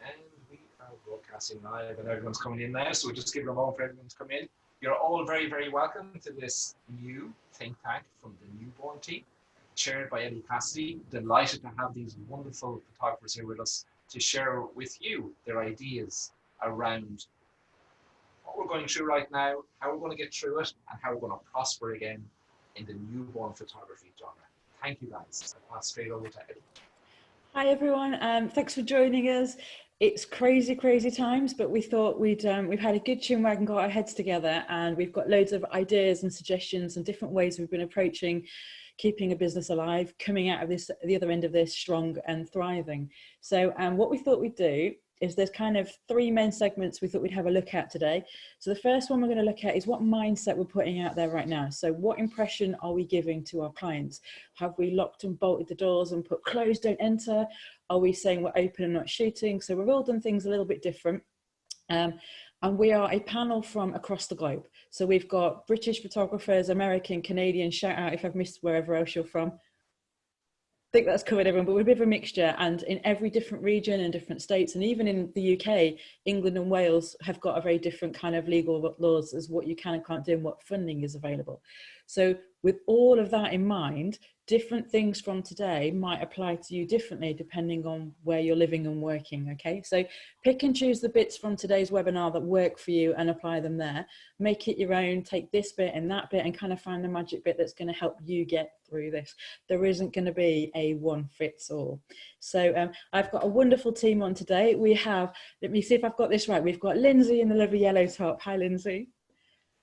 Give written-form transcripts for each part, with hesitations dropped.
And we are broadcasting live and everyone's coming in now, so we'll just give it a moment for everyone to come in. You're all very, very welcome to this new think tank from the newborn team, chaired by Elli Cassidy. Delighted to have these wonderful photographers here with us to share with you their ideas around what we're going through right now, how we're going to get through it, and how we're going to prosper again in the newborn photography genre. Thank you guys. I'll pass straight over to Elli. Hi everyone, thanks for joining us. It's crazy times, but we thought we've had a good chin wag and got our heads together, and we've got loads of ideas and suggestions and different ways we've been approaching keeping a business alive, coming out of this, the other end of this, strong and thriving. So what we thought we'd do is there's kind of three main segments we thought we'd have a look at today. So the first one we're going to look at is what mindset we're putting out there right now. So what impression are we giving to our clients? Have we locked and bolted the doors and put closed, don't enter? Are we saying we're open and not shooting? So we've all done things a little bit different. And we are a panel from across the globe. So we've got British photographers, American, Canadian, shout out if I've missed wherever else you're from. I think that's covered everyone, but we're a bit of a mixture, and in every different region and different states, and even in the UK, England and Wales have got a very different kind of legal laws as what you can and can't do and what funding is available. So with all of that in mind, different things from today might apply to you differently depending on where you're living and working, okay? So pick and choose the bits from today's webinar that work for you and apply them there. Make it your own, take this bit and that bit and kind of find the magic bit that's going to help you get through this. There isn't going to be a one fits all. So I've got a wonderful team on today. We have, let me see if I've got this right. We've got Lindsay in the lovely yellow top. Hi, Lindsay.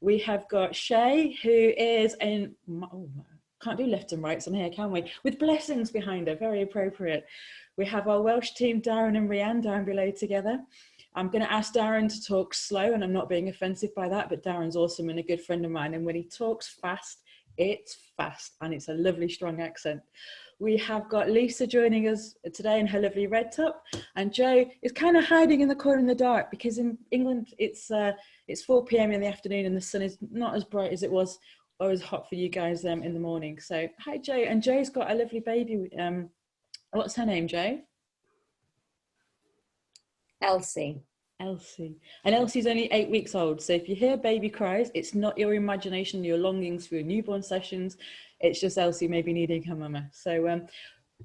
We have got Shay, who is in, oh, can't do left and rights on here, can we? With blessings behind her, very appropriate. We have our Welsh team, Darren and Rhiann, down below together. I'm going to ask Darren to talk slow, and I'm not being offensive by that, but Darren's awesome and a good friend of mine. And when he talks fast, it's fast, and it's a lovely, strong accent. We have got Lisa joining us today in her lovely red top, and Joe is kind of hiding in the corner in the dark because in England it's 4 p.m. in the afternoon and the sun is not as bright as it was or as hot for you guys in the morning. So hi Joe, and Joe's got a lovely baby. What's her name, Joe? Elsie. Elsie. And Elsie's only 8 weeks old. So if you hear baby cries, it's not your imagination, your longings for your newborn sessions. It's just Elsie maybe needing her mama. So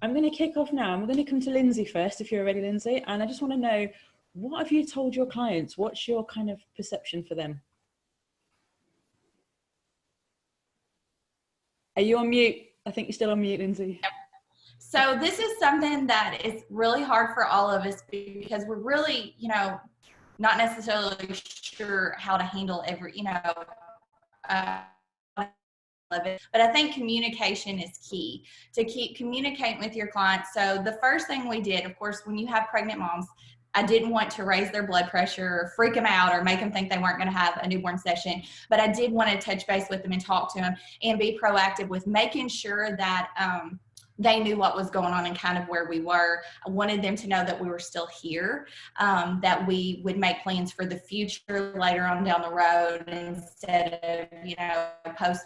I'm going to kick off now. I'm going to come to Lindsay first, if you're ready, Lindsay. And I just want to know, what have you told your clients? What's your kind of perception for them? Are you on mute? I think you're still on mute, Lindsay. Yep. So this is something that is really hard for all of us because we're really, not necessarily sure how to handle every, but I think communication is key to keep communicating with your clients. So the first thing we did, of course, when you have pregnant moms, I didn't want to raise their blood pressure or freak them out or make them think they weren't going to have a newborn session, but I did want to touch base with them and talk to them and be proactive with making sure that they knew what was going on and kind of where we were. I wanted them to know that we were still here, that we would make plans for the future later on down the road instead of,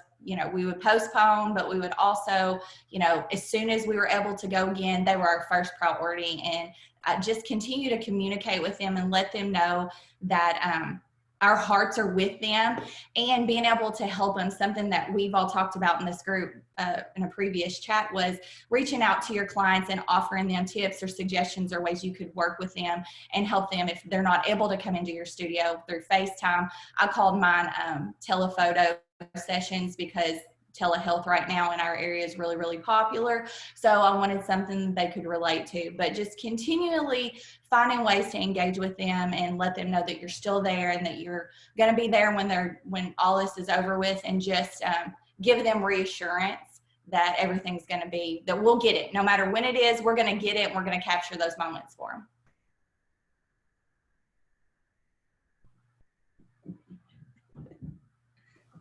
we would postpone, but we would also, as soon as we were able to go again, they were our first priority. And I just continue to communicate with them and let them know that our hearts are with them and being able to help them. Something that we've all talked about in this group in a previous chat was reaching out to your clients and offering them tips or suggestions or ways you could work with them and help them if they're not able to come into your studio through FaceTime. I called mine telephoto sessions because telehealth right now in our area is really, really popular. So I wanted something they could relate to, but just continually finding ways to engage with them and let them know that you're still there and that you're going to be there when all this is over with, and just give them reassurance that everything's going to be, that we'll get it. No matter when it is, we're going to get it. And we're going to capture those moments for them.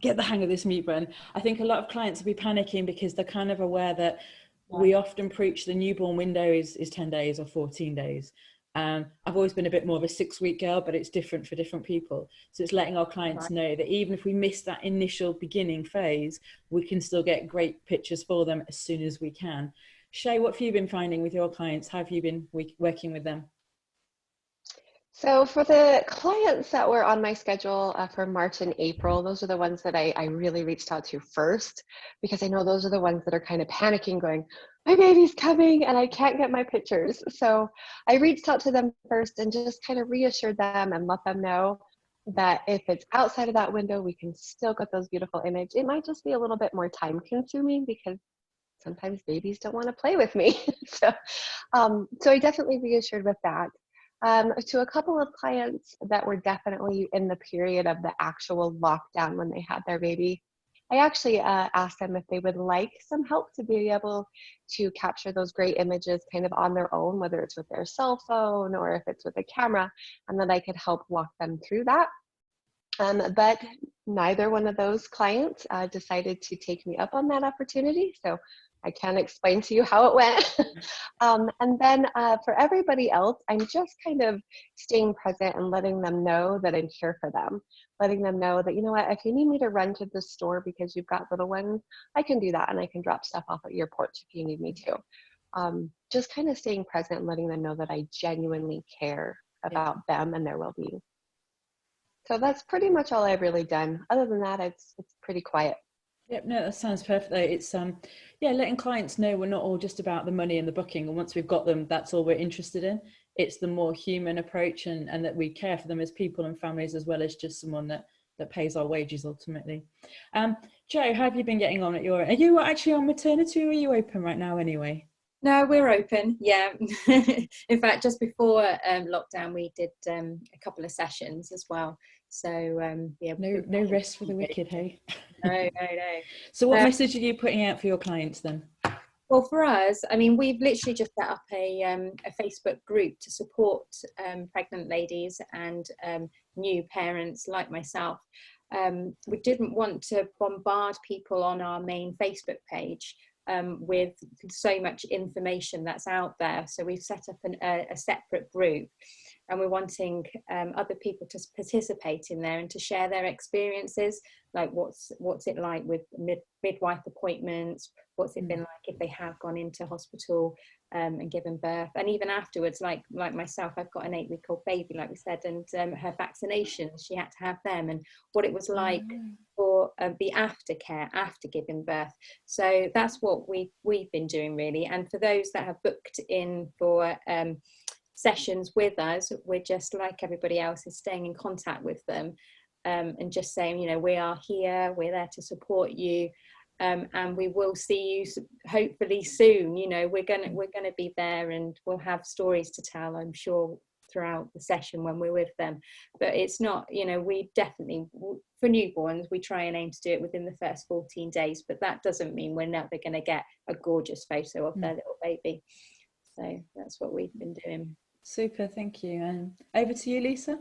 Get the hang of this mute button. I think a lot of clients will be panicking because they're kind of aware that we often preach the newborn window is 10 days or 14 days. I've always been a bit more of a 6-week girl, but it's different for different people. So it's letting our clients know that even if we miss that initial beginning phase, we can still get great pictures for them as soon as we can. Shay, what have you been finding with your clients? How have you been working with them? So for the clients that were on my schedule for March and April, those are the ones that I really reached out to first, because I know those are the ones that are kind of panicking going, my baby's coming and I can't get my pictures. So I reached out to them first and just kind of reassured them and let them know that if it's outside of that window, we can still get those beautiful images. It might just be a little bit more time consuming because sometimes babies don't want to play with me. So I definitely reassured with that. To a couple of clients that were definitely in the period of the actual lockdown when they had their baby, I actually asked them if they would like some help to be able to capture those great images kind of on their own, whether it's with their cell phone or if it's with a camera, and that I could help walk them through that. But neither one of those clients decided to take me up on that opportunity. So I can't explain to you how it went. And then for everybody else, I'm just kind of staying present and letting them know that I'm here for them. Letting them know that, you know what, if you need me to run to the store because you've got little ones, I can do that. And I can drop stuff off at your porch if you need me to. Just kind of staying present and letting them know that I genuinely care about them and their well-being. So that's pretty much all I've really done. Other than that, it's pretty quiet. Yep, no, that sounds perfect. It's letting clients know we're not all just about the money and the booking, and once we've got them, that's all we're interested in. It's the more human approach, and that we care for them as people and families, as well as just someone that pays our wages ultimately. Jo, how have you been getting on at your? Are you actually on maternity, or are you open right now anyway? No, we're open. Yeah. In fact, just before lockdown, we did a couple of sessions as well. So yeah, no rest for the wicked, hey? No. So what message are you putting out for your clients then? Well, for us, I mean, we've literally just set up a Facebook group to support pregnant ladies and new parents like myself. We didn't want to bombard people on our main Facebook page with so much information that's out there. So we've set up a separate group, and we're wanting other people to participate in there and to share their experiences, like what's it like with midwife appointments, what's it been like if they have gone into hospital and given birth, and even afterwards, like myself, I've got an 8-week-old baby, like we said, and her vaccinations, she had to have them, and what it was like for the aftercare after giving birth. So that's what we've been doing really. And for those that have booked in for sessions with us, we're just like everybody else, is staying in contact with them and just saying, you know, we are here, we're there to support you, and we will see you hopefully soon. You know, we're gonna be there, and we'll have stories to tell, I'm sure, throughout the session when we're with them. But it's not, you know, we definitely, for newborns, we try and aim to do it within the first 14 days, but that doesn't mean we're never going to get a gorgeous photo of their little baby. So that's what we've been doing. Super, thank you. And over to you, Lisa.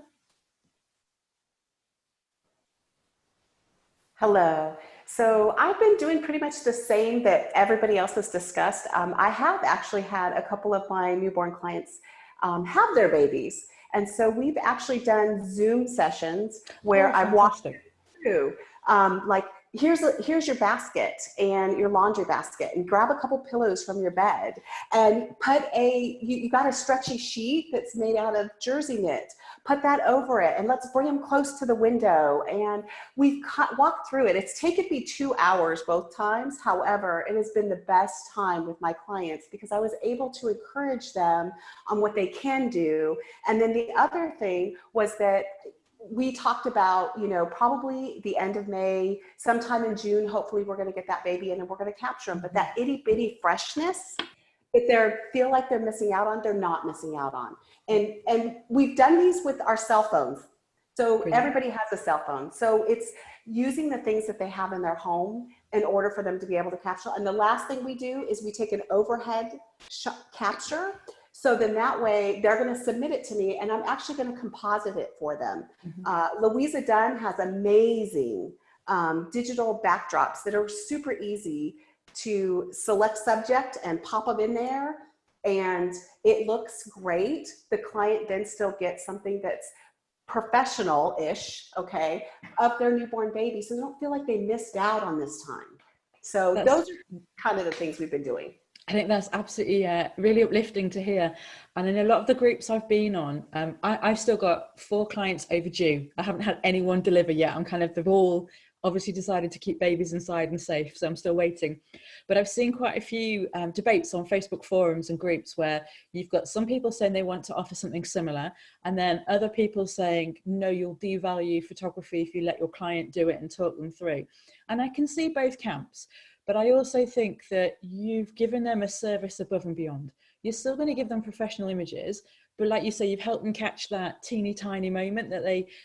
Hello. So I've been doing pretty much the same that everybody else has discussed. I have actually had a couple of my newborn clients have their babies. And so we've actually done Zoom sessions where I've walked through, like, here's your basket and your laundry basket, and grab a couple pillows from your bed, and put you got a stretchy sheet that's made out of jersey knit, put that over it, and let's bring them close to the window. And we've walked through it. It's taken me 2 hours both times. However, it has been the best time with my clients because I was able to encourage them on what they can do. And then the other thing was that we talked about, you know, probably the end of May, sometime in June, hopefully we're going to get that baby in and we're going to capture them. But that itty bitty freshness that they feel like they're missing out on, they're not missing out on. And we've done these with our cell phones. So everybody has a cell phone. So it's using the things that they have in their home in order for them to be able to capture. And the last thing we do is we take an overhead capture. So then that way they're going to submit it to me, and I'm actually going to composite it for them. Louisa Dunn has amazing digital backdrops that are super easy to select subject and pop them in there, and it looks great. The client then still gets something that's professional-ish, okay, of their newborn baby, so they don't feel like they missed out on this time. So those are kind of the things we've been doing. I think that's absolutely really uplifting to hear. And in a lot of the groups I've been on, I've still got 4 clients overdue. I haven't had anyone deliver yet. I'm kind of, they've all obviously decided to keep babies inside and safe, so I'm still waiting. But I've seen quite a few debates on Facebook forums and groups where you've got some people saying they want to offer something similar, and then other people saying, no, you'll devalue photography if you let your client do it and talk them through. And I can see both camps. But I also think that you've given them a service above and beyond. You're still going to give them professional images, but like you say, you've helped them catch that teeny tiny moment that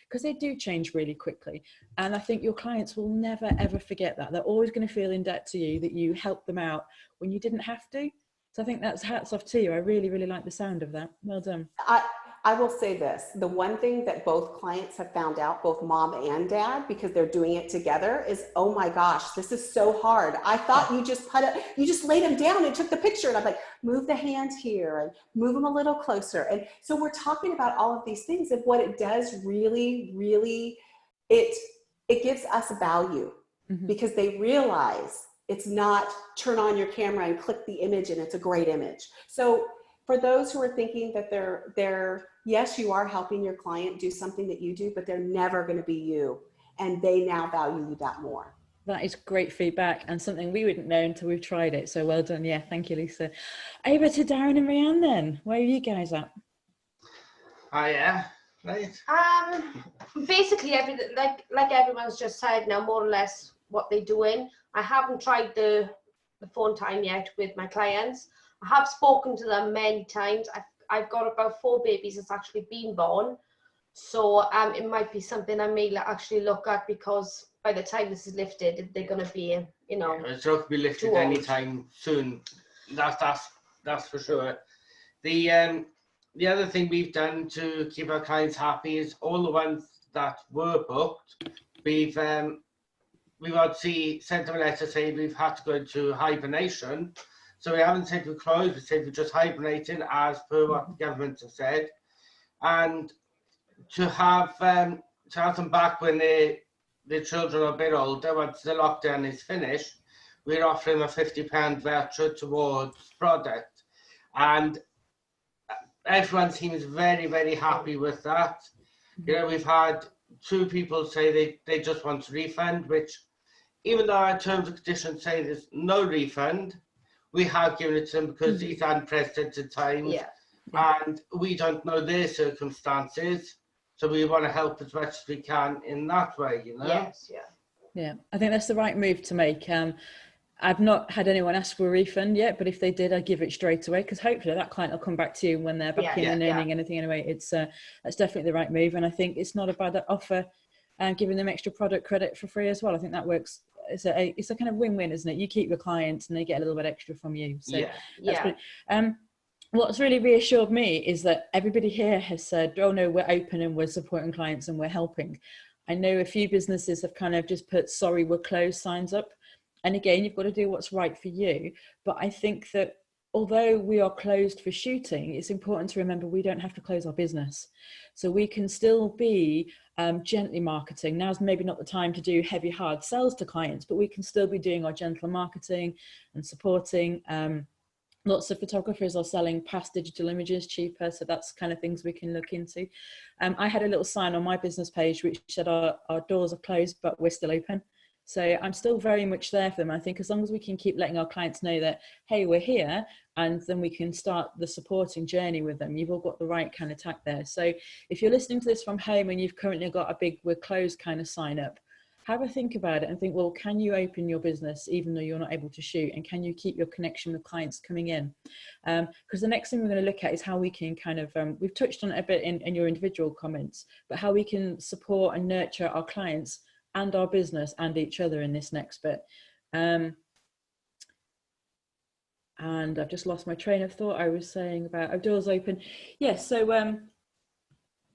because they do change really quickly. And I think your clients will never, ever forget that. They're always going to feel in debt to you that you helped them out when you didn't have to. So I think that's hats off to you. I really, really like the sound of that. Well done. I will say this, the one thing that both clients have found out, both mom and dad, because they're doing it together, is, oh my gosh, this is so hard. I thought you just laid them down and took the picture. And I'm like, move the hand here and move them a little closer. And so we're talking about all of these things, and what it does really, really, it gives us value, because they realize it's not turn on your camera and click the image and it's a great image. So for those who are thinking that they're yes, you are helping your client do something that you do, but they're never going to be you. And they now value you that more. That is great feedback, and something we wouldn't know until we've tried it. So well done. Yeah, thank you, Lisa. Over to Darren and Rianne then. Where are you guys at? Yeah, right. Basically everything, like everyone's just said now, more or less what they're doing. I haven't tried the phone time yet with my clients. I have spoken to them many times. I've got about 4 babies that's actually been born. So it might be something I may actually look at, because by the time this is lifted, they're going to be, you know, it's not going to be lifted anytime soon. That's for sure. The other thing we've done to keep our clients happy is all the ones that were booked, we've obviously sent them a letter saying we've had to go into hibernation. So we haven't said we're closed, we said we're just hibernating as per what the government has said. And to have them back when their children are a bit older, once the lockdown is finished, we're offering a £50 voucher towards product. And everyone seems very, very happy with that. You know, we've had 2 people say they just want a refund, which, even though our terms and conditions say there's no refund, we have given it to them because these are unprecedented times, and we don't know their circumstances, so we want to help as much as we can in that way, you know? Yes, yeah. I think that's the right move to make. I've not had anyone ask for a refund yet, but if they did, I'd give it straight away, because hopefully that client will come back to you when they're back in and earning anything anyway. It's that's definitely the right move, and I think it's not a bad offer, and giving them extra product credit for free as well. I think that works. It's a kind of win-win, isn't it? You keep your clients and they get a little bit extra from you. So that's pretty, what's really reassured me is that everybody here has said, oh no, we're open and we're supporting clients and we're helping. I know a few businesses have kind of just put sorry, we're closed signs up. And again, you've got to do what's right for you. But I think that although we are closed for shooting, it's important to remember we don't have to close our business. So we can still be gently marketing. Now's maybe not the time to do heavy, hard sells to clients, but we can still be doing our gentle marketing and supporting. Lots of photographers are selling past digital images cheaper, so that's kind of things we can look into. I had a little sign on my business page which said our doors are closed, but we're still open. So I'm still very much there for them. I think as long as we can keep letting our clients know that, hey, we're here, and then we can start the supporting journey with them, you've all got the right kind of tack there. So if you're listening to this from home and you've currently got a big we're closed kind of sign up, have a think about it and think, well, can you open your business even though you're not able to shoot? And can you keep your connection with clients coming in? Because the next thing we're going to look at is how we can kind of, we've touched on it a bit in your individual comments, but how we can support and nurture our clients and our business and each other in this next bit. And I've just lost my train of thought. I was saying about our doors open. Yes, so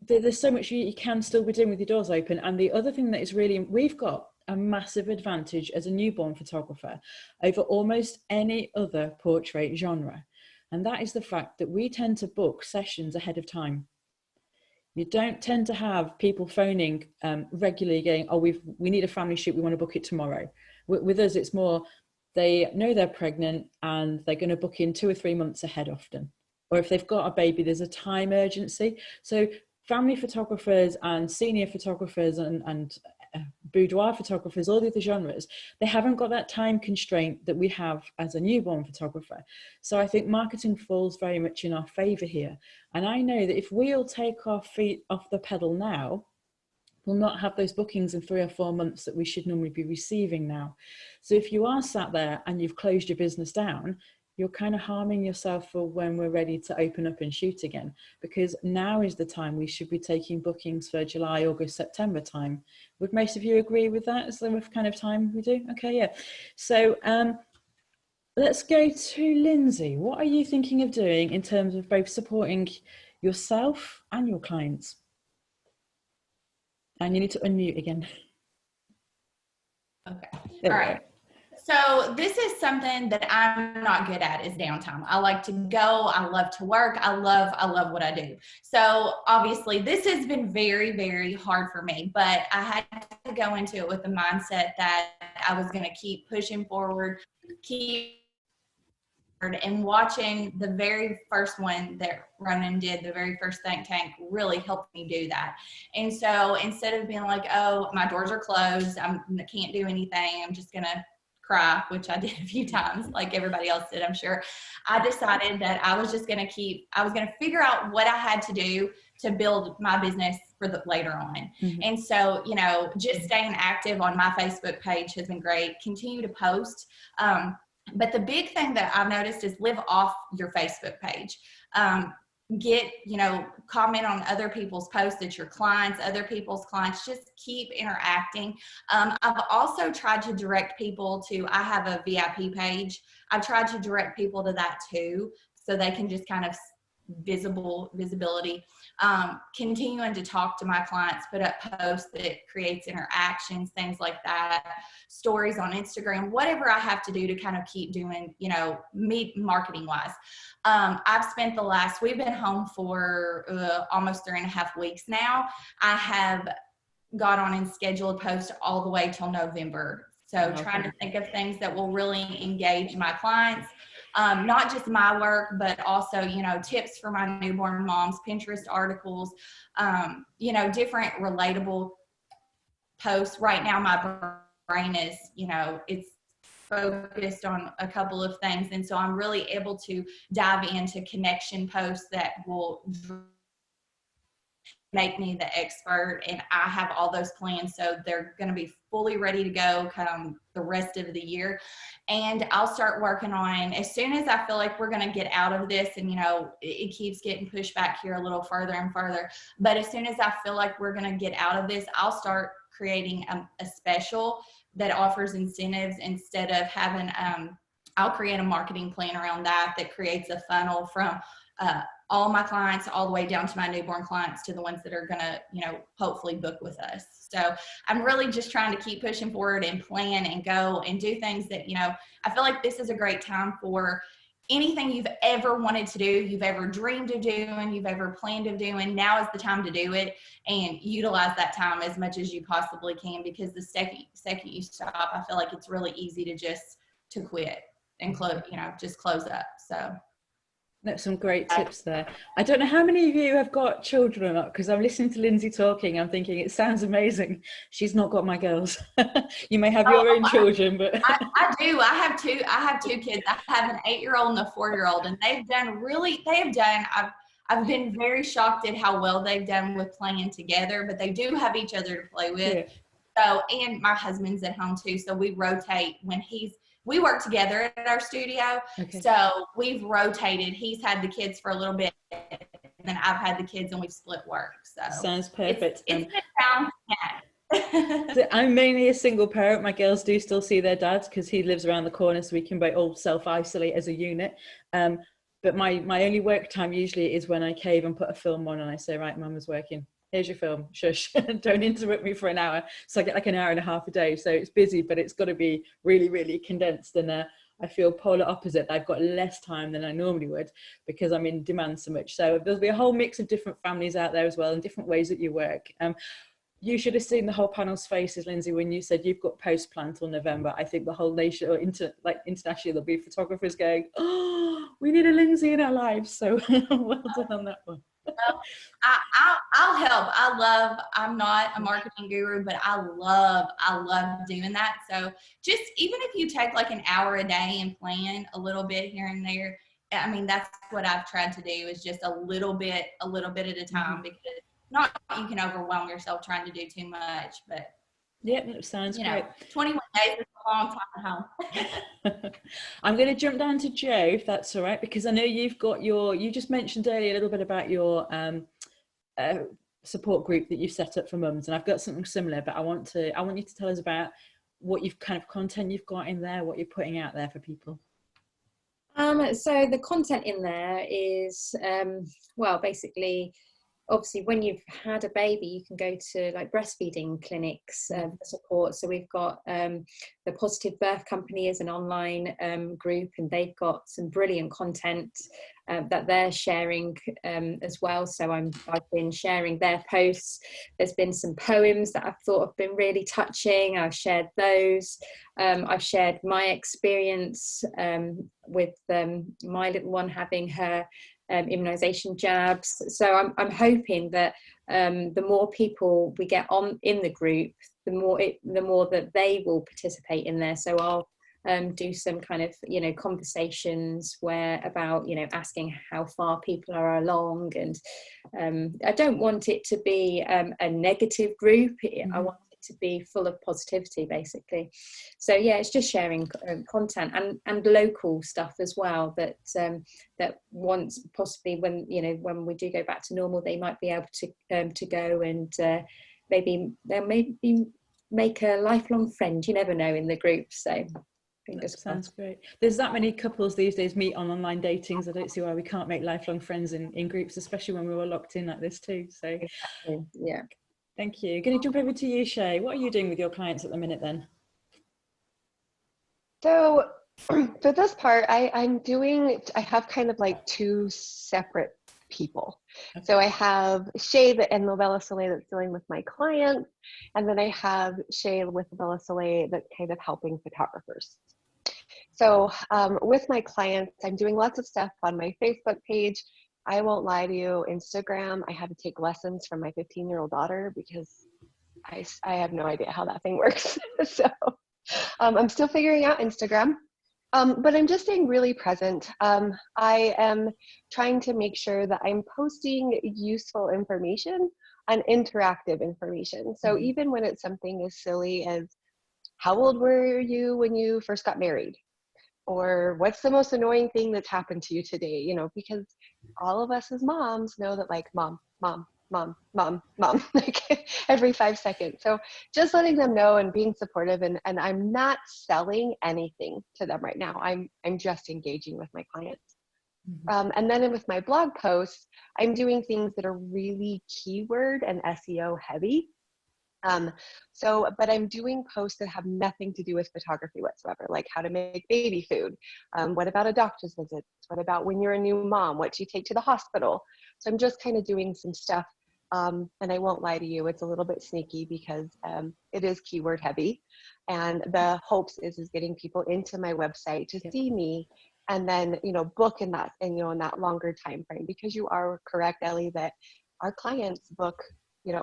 there's so much you can still be doing with your doors open. And the other thing that is really, we've got a massive advantage as a newborn photographer over almost any other portrait genre. And that is the fact that we tend to book sessions ahead of time. You don't tend to have people phoning regularly going, oh, we need a family shoot, we want to book it tomorrow. With us, it's more, they know they're pregnant and they're going to book in 2 or 3 months ahead often. Or if they've got a baby, there's a time urgency. So family photographers and senior photographers and boudoir photographers, all the other genres, they haven't got that time constraint that we have as a newborn photographer. So I think marketing falls very much in our favor here. And I know that if we all take our feet off the pedal now, we'll not have those bookings in 3 or 4 months that we should normally be receiving now. So if you are sat there and you've closed your business down, you're kind of harming yourself for when we're ready to open up and shoot again, because now is the time we should be taking bookings for July, August, September time. Would most of you agree with that? Is the kind of time we do? Okay, yeah. So let's go to Lindsay. What are you thinking of doing in terms of both supporting yourself and your clients? And you need to unmute again. Okay. All right. So this is something that I'm not good at, is downtime. I like to go. I love to work. I love what I do. So obviously this has been very, very hard for me, but I had to go into it with the mindset that I was going to keep pushing forward, and watching the very first one that Ronan did, the very first think tank, really helped me do that. And so instead of being like, oh, my doors are closed, I can't do anything, I'm just going to cry, which I did a few times, like everybody else did, I'm sure. I decided that I was just going to figure out what I had to do to build my business for the later on. Mm-hmm. And so, you know, just staying active on my Facebook page has been great. Continue to post. But the big thing that I've noticed is live off your Facebook page. Comment on other people's posts, that your clients, other people's clients, just keep interacting. I've also tried to direct people to, I have a VIP page. I've tried to direct people to that too, so they can just kind of visibility. Continuing to talk to my clients, put up posts that creates interactions, things like that, stories on Instagram, whatever I have to do to kind of keep doing, me marketing wise. I've spent we've been home for almost 3.5 weeks now. I have got on and scheduled posts all the way till November. So trying to think of things that will really engage my clients. Not just my work, but also, tips for my newborn moms, Pinterest articles, different relatable posts. Right now, my brain is, it's focused on a couple of things. And so I'm really able to dive into connection posts that will make me the expert, and I have all those plans, so they're going to be fully ready to go come the rest of the year. And I'll start working on, as soon as I feel like we're going to get out of this, and it keeps getting pushed back here a little further and further, but as soon as I feel like we're going to get out of this, I'll start creating a special that offers incentives instead of having I'll create a marketing plan around that creates a funnel from all my clients all the way down to my newborn clients to the ones that are going to, hopefully book with us. So I'm really just trying to keep pushing forward and plan and go and do things that, I feel like this is a great time for anything you've ever wanted to do, you've ever dreamed of doing, you've ever planned of doing. Now is the time to do it and utilize that time as much as you possibly can, because the second you stop, I feel like it's really easy to quit and just close up. So. That's some great tips there. I don't know how many of you have got children or not, because I'm listening to Lindsay talking. I'm thinking it sounds amazing. She's not got my girls. You may have your own children, but I do. I have two kids. I have an 8-year-old and a 4-year-old, and I've been very shocked at how well they've done with playing together, but they do have each other to play with. Yeah. So, and my husband's at home too. So we rotate we work together at our studio. Okay. So we've rotated. He's had the kids for a little bit, and then I've had the kids, and we've split work. So sounds perfect. It's been so I'm mainly a single parent. My girls do still see their dads because he lives around the corner, so we can both all self-isolate as a unit. But my only work time usually is when I cave and put a film on and I say, right, Mum is working. Here's your film, shush, don't interrupt me for an hour. So I get like an hour and a half a day. So it's busy, but it's got to be really, really condensed. And I feel polar opposite. I've got less time than I normally would because I'm in demand so much. So there'll be a whole mix of different families out there as well and different ways that you work. You should have seen the whole panel's faces, Lindsay, when you said you've got post-plan till November. I think the whole nation, or internationally, there'll be photographers going, "Oh, we need a Lindsay in our lives." So well done on that one. Well, I'll help. I'm not a marketing guru, but I love doing that. So just even if you take like an hour a day and plan a little bit here and there, I mean, that's what I've tried to do, is just a little bit at a time, because not you can overwhelm yourself trying to do too much, but yeah, that sounds great. 21 days is a long time at home. I'm going to jump down to Joe, if that's all right, because I know you've got you just mentioned earlier a little bit about your support group that you've set up for mums, and I've got something similar, but I want you to tell us about what you've kind of content you've got in there, what you're putting out there for people. So the content in there is, well, basically, obviously when you've had a baby, you can go to like breastfeeding clinics for support. So we've got the Positive Birth Company is an online group, and they've got some brilliant content that they're sharing as well. So I've been sharing their posts. There's been some poems that I've thought have been really touching. I've shared those. I've shared my experience with my little one having her immunization jabs. So I'm hoping that the more people we get on in the group, the more that they will participate in there. So I'll do some kind of conversations about asking how far people are along, and I don't want it to be a negative group. I want it to be full of positivity, basically. So yeah, it's just sharing content and local stuff as well, that once possibly when we do go back to normal, they might be able to go and maybe make a lifelong friend. You never know in the group. So fingers crossed. Sounds great. There's that many couples these days meet on online datings. I don't see why we can't make lifelong friends in groups, especially when we were locked in like this too. So exactly. Yeah. Thank you. Going to jump over to you, Shay. What are you doing with your clients at the minute then? So for this part, I have kind of like two separate people. Okay. So I have Shay and Novella Soleil that's dealing with my clients, and then I have Shay with Novella Soleil that's kind of helping photographers. So with my clients, I'm doing lots of stuff on my Facebook page. I won't lie to you, Instagram, I had to take lessons from my 15-year-old daughter because I have no idea how that thing works. So I'm still figuring out Instagram, but I'm just staying really present. I am trying to make sure that I'm posting useful information and interactive information. So even when it's something as silly as, how old were you when you first got married? Or what's the most annoying thing that's happened to you today? Because all of us as moms know that, like, mom, like every 5 seconds. So just letting them know and being supportive, and I'm not selling anything to them right now. I'm just engaging with my clients. And then with my blog posts, I'm doing things that are really keyword and SEO heavy. But I'm doing posts that have nothing to do with photography whatsoever, like how to make baby food. What about a doctor's visit? What about when you're a new mom? What do you take to the hospital? So I'm just kind of doing some stuff. And I won't lie to you, it's a little bit sneaky because it is keyword heavy. And the hopes is getting people into my website to see me, and then, book in that longer time frame, because you are correct, Ellie, that our clients book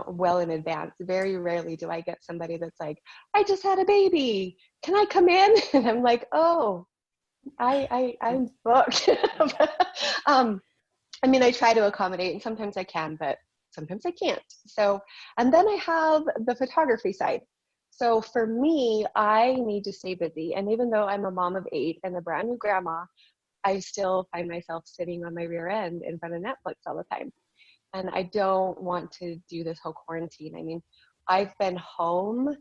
well in advance. Very rarely do I get somebody that's like, I just had a baby, can I come in? And I'm like, oh, I'm booked. I mean, I try to accommodate, and sometimes I can, but sometimes I can't. So, and then I have the photography side. So for me, I need to stay busy. And even though I'm a mom of 8 and a brand new grandma, I still find myself sitting on my rear end in front of Netflix all the time. And I don't want to do this whole quarantine. I mean, I've been home.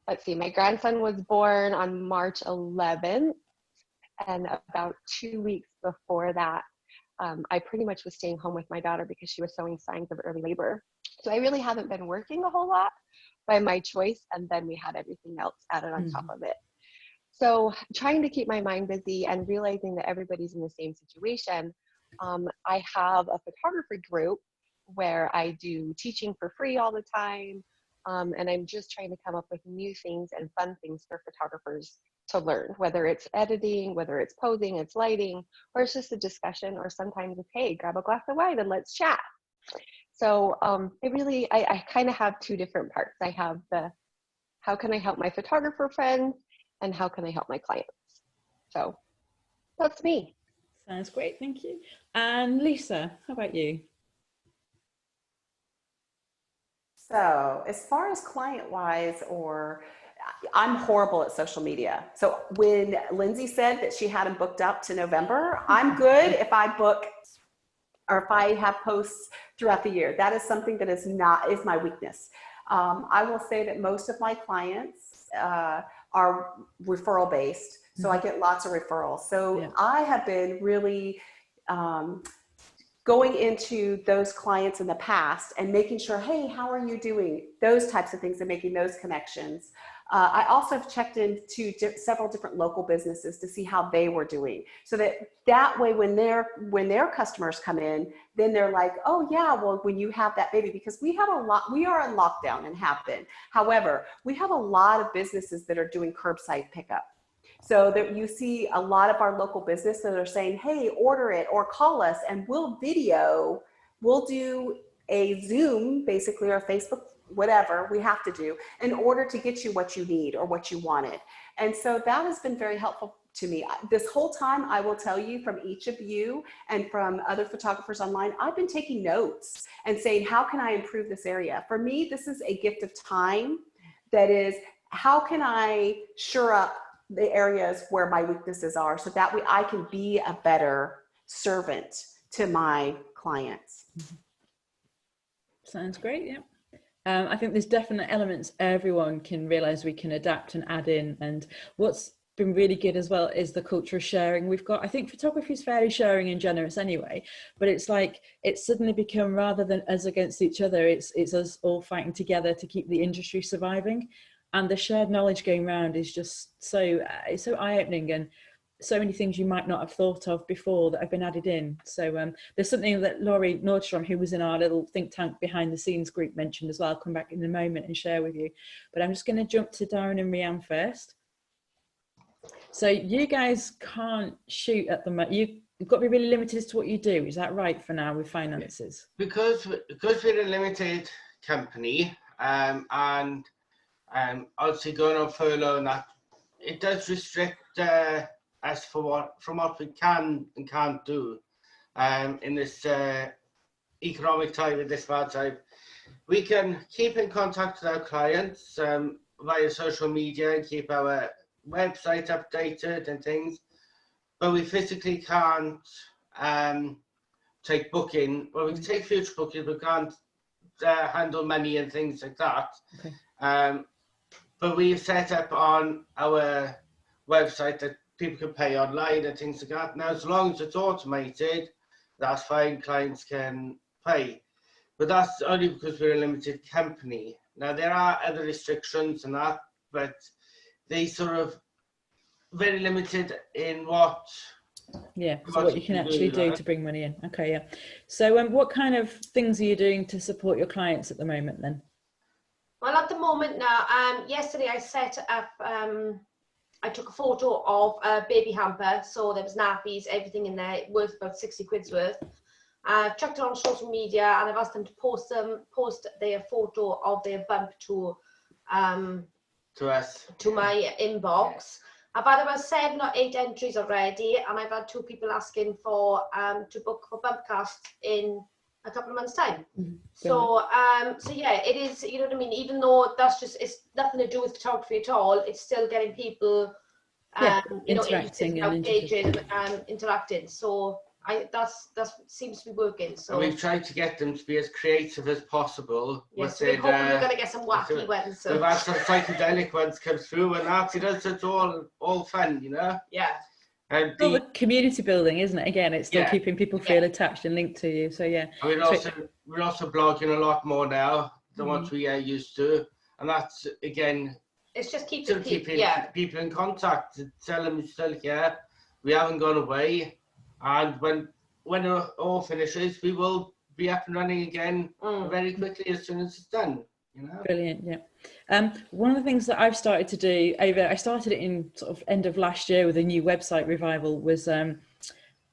Let's see, my grandson was born on March 11th. And about 2 weeks before that, I pretty much was staying home with my daughter because she was showing signs of early labor. So I really haven't been working a whole lot by my choice. And then we had everything else added on top of it. So trying to keep my mind busy and realizing that everybody's in the same situation, I have a photography group where I do teaching for free all the time. And I'm just trying to come up with new things and fun things for photographers to learn, whether it's editing, whether it's posing, it's lighting, or it's just a discussion, or sometimes it's, hey, grab a glass of wine and let's chat. So I kind of have two different parts. I have the, how can I help my photographer friends, and how can I help my clients? So that's me. Sounds great, thank you. And Lisa, how about you? So as far as client-wise, I'm horrible at social media. So when Lindsay said that she had them booked up to November, I'm good if I book or if I have posts throughout the year. That is something that is my weakness. I will say that most of my clients are referral based. So I get lots of referrals. So I have been really going into those clients in the past and making sure, hey, how are you doing? Those types of things and making those connections. I also have checked into several different local businesses to see how they were doing. So that way, when their customers come in, then they're like, oh yeah, well, when you have that baby, because we are in lockdown and have been. However, we have a lot of businesses that are doing curbside pickup. So that you see a lot of our local businesses that are saying, hey, order it or call us and we'll do a Zoom basically, or Facebook, whatever we have to do in order to get you what you need or what you wanted. And so that has been very helpful to me. This whole time, I will tell you, from each of you and from other photographers online, I've been taking notes and saying, how can I improve this area? For me, this is a gift of time. That is, how can I shore up the areas where my weaknesses are, so that way I can be a better servant to my clients. Sounds great, yeah. I think there's definite elements everyone can realize we can adapt and add in. And what's been really good as well is the culture of sharing. We've got, I think photography is fairly sharing and generous anyway, but it's like, it's suddenly become, rather than us against each other, it's us all fighting together to keep the industry surviving. And the shared knowledge going around is just it's so eye-opening, and so many things you might not have thought of before that have been added in. So there's something that Laurie Nordstrom, who was in our little think tank behind the scenes group, mentioned as well. I'll come back in a moment and share with you. But I'm just going to jump to Darren and Rianne first. So you guys can't shoot at the moment. You've got to be really limited as to what you do. Is that right for now with finances? Because we're a limited company, and obviously going on furlough and that, it does restrict us from what we can and can't do in this economic time, in this bad time. We can keep in contact with our clients via social media and keep our website updated and things, but we physically can't take booking. Well, we can take future bookings, but we can't handle money and things like that. Okay. But we've set up on our website that people can pay online and things like that. Now, as long as it's automated, that's fine, clients can pay. But that's only because we're a limited company. Now, there are other restrictions and that, but they sort of very limited in what... Yeah, so what you can actually do to bring money in. Okay, yeah. So what kind of things are you doing to support your clients at the moment then? Well, at the moment now, yesterday I set up, I took a photo of a baby hamper. So there was nappies, everything in there, worth about 60 quid's worth. I've chucked it on social media and I've asked them to post their photo of their bump to us, to my inbox. I've had about 7 or 8 entries already, and I've had 2 people asking for to book for bump casts in a couple of months' time. Mm-hmm. So yeah, it is, you know what I mean, even though it's nothing to do with photography at all, it's still getting people interacting and engaging and interacting. So that seems to be working. So and we've tried to get them to be as creative as possible. Yes, so we're hoping we're going to get some wacky ones. So. We've had some psychedelic ones come through, and it's all fun, you know. Yeah. And the community building, isn't it? Again, it's still keeping people feel attached and linked to you. So yeah. And we're also blogging a lot more now than what we used to, and that's again. It's just keeping people in contact. Tell them you're still here. We haven't gone away, and when it all finishes, we will be up and running again very quickly as soon as it's done. You know? Brilliant, yeah. One of the things that I've started to do I started it in sort of end of last year with a new website revival was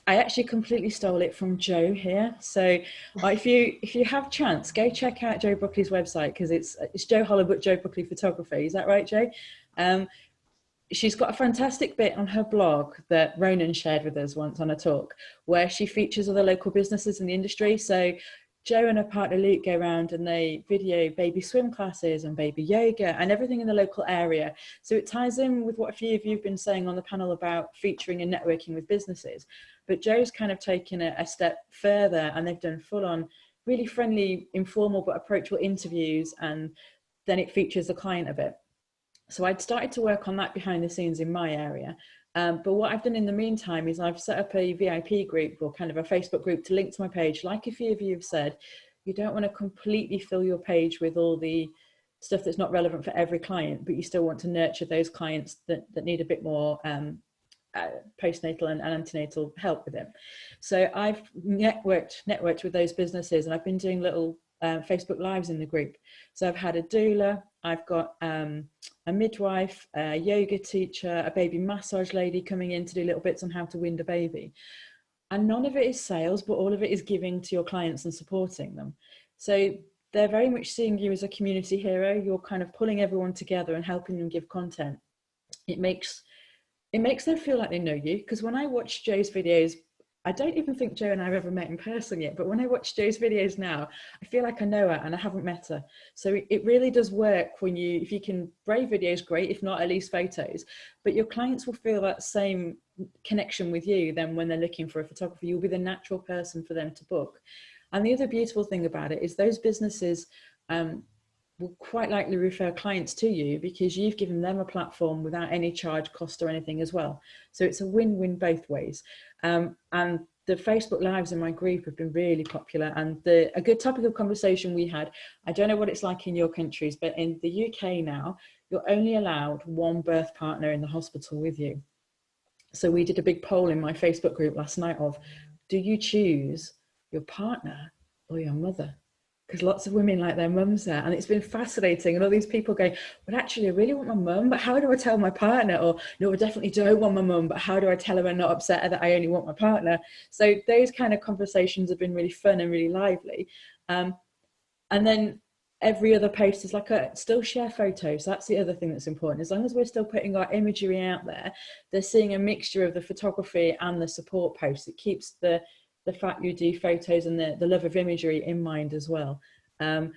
I actually completely stole it from Joe here. So if you have chance, go check out Joe Buckley's website, because it's Joe Hollerbuck, Joe Buckley Photography. Is that right, Joe? She's got a fantastic bit on her blog that Ronan shared with us once on a talk, where she features other local businesses in the industry. So Joe and her partner Luke go around and they video baby swim classes and baby yoga and everything in the local area. So it ties in with what a few of you have been saying on the panel about featuring and networking with businesses. But Joe's kind of taken a step further, and they've done full on, really friendly, informal but approachable interviews, and then it features the client a bit. So I'd started to work on that behind the scenes in my area. But what I've done in the meantime is I've set up a VIP group, or kind of a Facebook group, to link to my page. Like a few of you have said, you don't want to completely fill your page with all the stuff that's not relevant for every client, but you still want to nurture those clients that need a bit more postnatal and antenatal help with it. So I've networked with those businesses, and I've been doing little Facebook Lives in the group. So I've had a doula, I've got a midwife, a yoga teacher, a baby massage lady coming in to do little bits on how to wind a baby. And none of it is sales, but all of it is giving to your clients and supporting them. So they're very much seeing you as a community hero. You're kind of pulling everyone together and helping them give content. It makes them feel like they know you, because when I watch Joe's videos, I don't even think Joe and I have ever met in person yet, but when I watch Joe's videos now, I feel like I know her and I haven't met her. So it really does work if you can brave videos, great, if not at least photos, but your clients will feel that same connection with you then when they're looking for a photographer. You'll be the natural person for them to book. And the other beautiful thing about it is those businesses will quite likely refer clients to you, because you've given them a platform without any charge, cost or anything as well. So it's a win-win both ways. And the Facebook Lives in my group have been really popular, and a good topic of conversation we had, I don't know what it's like in your countries, but in the UK now, you're only allowed one birth partner in the hospital with you. So we did a big poll in my Facebook group last night of, do you choose your partner or your mother? Because lots of women like their mums there, and it's been fascinating. And all these people going, well, actually, I really want my mum, but how do I tell my partner? Or no, I definitely don't want my mum, but how do I tell her and not upset her that I only want my partner? So those kind of conversations have been really fun and really lively. And then every other post is like still share photos. That's the other thing that's important. As long as we're still putting our imagery out there, they're seeing a mixture of the photography and the support posts. It keeps the fact you do photos and the love of imagery in mind as well. And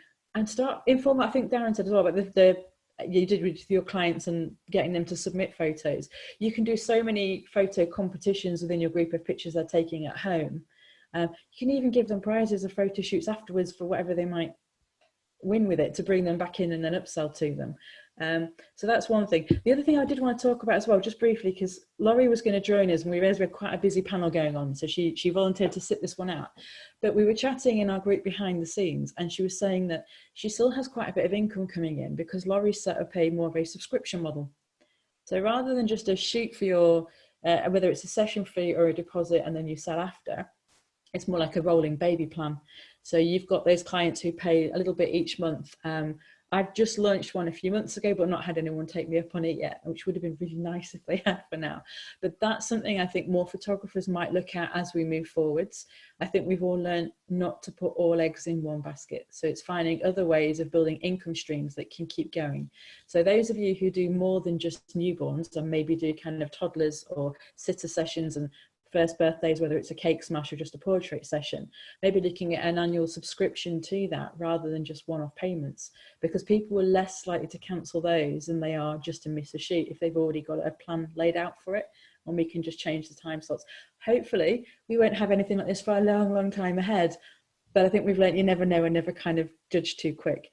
start informal. I think Darren said as well about you did with your clients and getting them to submit photos. You can do so many photo competitions within your group of pictures they're taking at home. You can even give them prizes of photo shoots afterwards for whatever they might win with it, to bring them back in and then upsell to them. So that's one thing. The other thing I did want to talk about as well, just briefly, because Laurie was going to join us and we realized we had quite a busy panel going on, so she volunteered to sit this one out. But we were chatting in our group behind the scenes, and she was saying that she still has quite a bit of income coming in because Laurie set up more of a subscription model. So rather than just a shoot for your, whether it's a session fee or a deposit and then you sell after, it's more like a rolling baby plan. So you've got those clients who pay a little bit each month. I've just launched one a few months ago, but not had anyone take me up on it yet, which would have been really nice if they had for now. But that's something I think more photographers might look at as we move forwards. I think we've all learned not to put all eggs in one basket. So it's finding other ways of building income streams that can keep going. So those of you who do more than just newborns and maybe do kind of toddlers or sitter sessions and first birthdays, whether it's a cake smash or just a portrait session, maybe looking at an annual subscription to that rather than just one-off payments, because people are less likely to cancel those than they are just to miss a shoot if they've already got a plan laid out for it, and we can just change the time slots. Hopefully we won't have anything like this for a long time ahead, but I think we've learned you never know and never kind of judge too quick.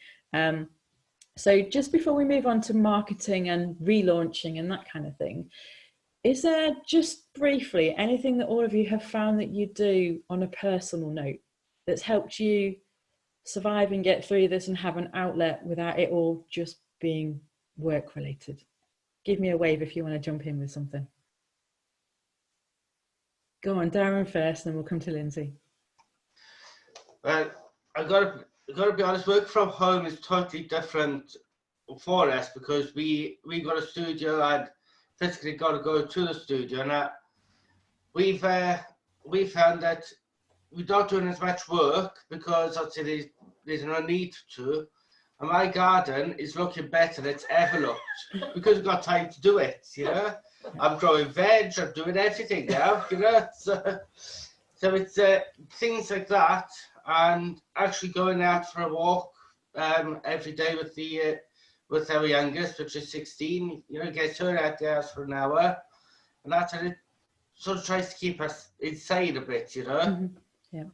So just before we move on to marketing and relaunching and that kind of thing, is there, just briefly, anything that all of you have found that you do on a personal note that's helped you survive and get through this and have an outlet without it all just being work related? Give me a wave if you want to jump in with something. Go on, Darren first, and then we'll come to Lindsay. Well, I got I've got to be honest, work from home is totally different for us because we got a studio and physically got to go to the studio, and we've found that we're not doing as much work because obviously there's no need to. And my garden is looking better than it's ever looked because we've got time to do it, you know. I'm growing veg, I'm doing everything now, you know. So it's things like that, and actually going out for a walk every day with our youngest, which is 16, you know, gets her out the house for an hour, and that's it. Sort of tries to keep us inside a bit, you know. Mm-hmm. Yeah.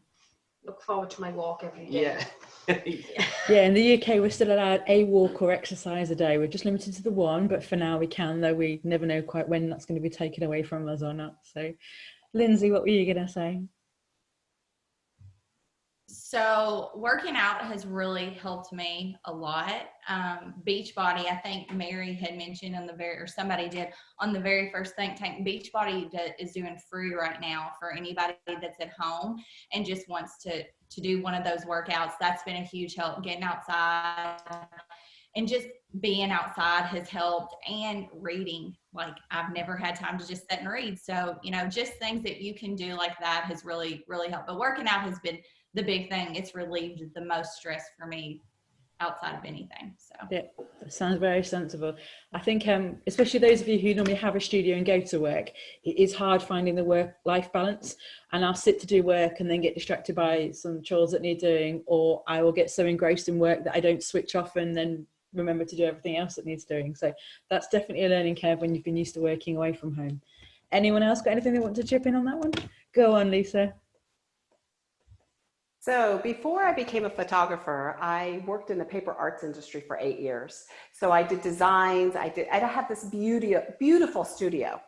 Look forward to my walk every day. Yeah. Yeah, in the UK, we're still allowed a walk or exercise a day. We're just limited to the one, but for now we can, though we never know quite when that's going to be taken away from us or not. So, Lindsay, what were you going to say? So working out has really helped me a lot. Beachbody, I think Mary had mentioned or somebody did on the very first think tank. Beachbody is doing free right now for anybody that's at home and just wants to do one of those workouts. That's been a huge help. Getting outside and just being outside has helped, and reading. Like, I've never had time to just sit and read. So, you know, just things that you can do like that has really, really helped. But working out has been the big thing. It's relieved the most stress for me outside of anything. So yeah, that sounds very sensible. I think especially those of you who normally have a studio and go to work, it is hard finding the work-life balance, and I'll sit to do work and then get distracted by some chores that need doing, or I will get so engrossed in work that I don't switch off and then remember to do everything else that needs doing. So that's definitely a learning curve when you've been used to working away from home. Anyone else got anything they want to chip in on that one? Go on, Lisa. So before I became a photographer, I worked in the paper arts industry for 8 years. So I did designs. I had this beautiful studio,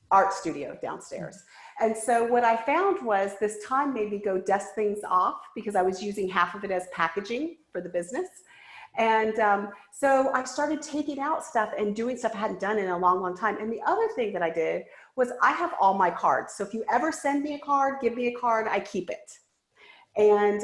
art studio downstairs. And so what I found was this time made me go dust things off because I was using half of it as packaging for the business. And so I started taking out stuff and doing stuff I hadn't done in a long, long time. And the other thing that I did was I have all my cards. So if you ever send me a card, give me a card, I keep it. And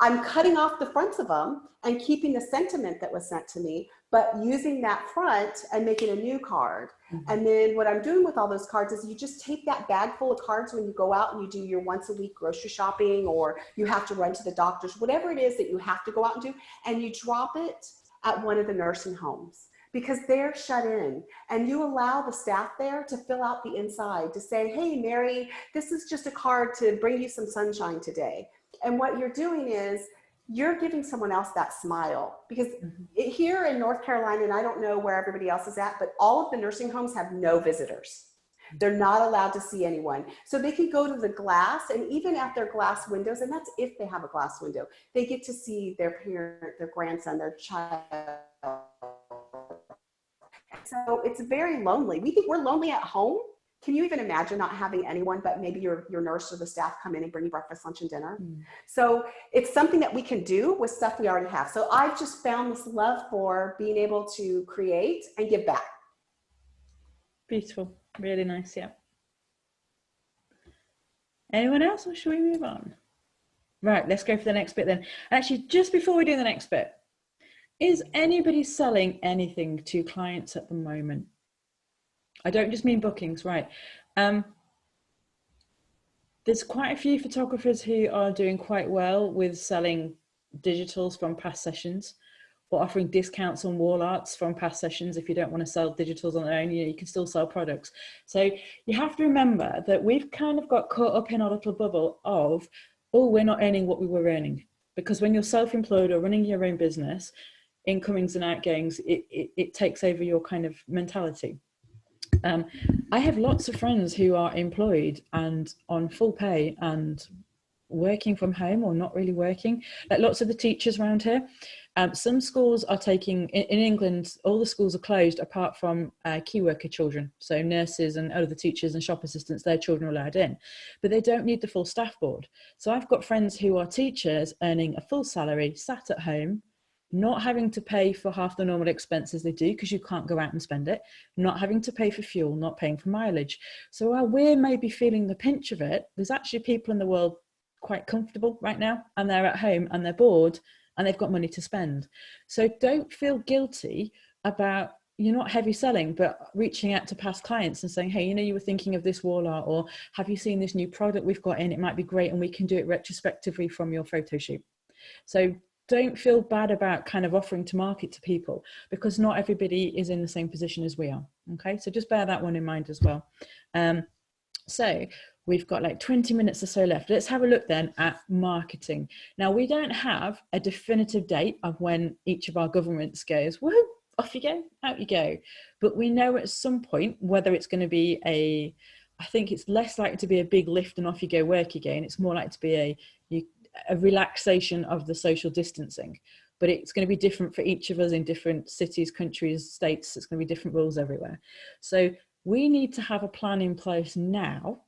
I'm cutting off the fronts of them and keeping the sentiment that was sent to me, but using that front and making a new card. Mm-hmm. And then what I'm doing with all those cards is you just take that bag full of cards when you go out and you do your once a week grocery shopping, or you have to run to the doctor's, whatever it is that you have to go out and do, and you drop it at one of the nursing homes, because they're shut in, and you allow the staff there to fill out the inside to say, hey, Mary, this is just a card to bring you some sunshine today. And what you're doing is you're giving someone else that smile, because here in North Carolina, and I don't know where everybody else is at, but all of the nursing homes have no visitors. They're not allowed to see anyone. So they can go to the glass, and even at their glass windows, and that's if they have a glass window, they get to see their parent, their grandson, their child. So it's very lonely. We think we're lonely at home. Can you even imagine not having anyone but maybe your nurse or the staff come in and bring you breakfast, lunch, and dinner? So it's something that we can do with stuff we already have. So I've just found this love for being able to create and give back. Beautiful. Really nice, yeah. Anyone else, or should we move on? Right, let's go for the next bit then. Actually, just before we do the next bit, is anybody selling anything to clients at the moment? I don't just mean bookings, right? There's quite a few photographers who are doing quite well with selling digitals from past sessions, or offering discounts on wall arts from past sessions. If you don't want to sell digitals on their own, you can still sell products. So you have to remember that we've kind of got caught up in our little bubble of, oh, we're not earning what we were earning. Because when you're self-employed or running your own business, incomings and outgoings, it takes over your kind of mentality. I have lots of friends who are employed and on full pay and working from home or not really working. Like lots of the teachers around here. Some schools are taking, in England, all the schools are closed apart from key worker children. So nurses and other teachers and shop assistants, their children are allowed in, but they don't need the full staff board. So I've got friends who are teachers earning a full salary, sat at home, not having to pay for half the normal expenses they do because you can't go out and spend it, not having to pay for fuel, not paying for mileage. So while we're maybe feeling the pinch of it, there's actually people in the world quite comfortable right now, and they're at home and they're bored and they've got money to spend. So don't feel guilty about, you're not heavy selling, but reaching out to past clients and saying, hey, you know, you were thinking of this wall art, or have you seen this new product we've got in? It might be great, and we can do it retrospectively from your photo shoot. So don't feel bad about kind of offering to market to people, because not everybody is in the same position as we are. Okay, so just bear that one in mind as well. So we've got like 20 minutes or so left. Let's have a look then at marketing. Now, we don't have a definitive date of when each of our governments goes, woohoo, off you go, out you go. But we know at some point whether it's going to be I think it's less likely to be a big lift and off you go work again. It's more likely to be a relaxation of the social distancing. But it's going to be different for each of us in different cities, countries, states. It's going to be different rules everywhere. So we need to have a plan in place now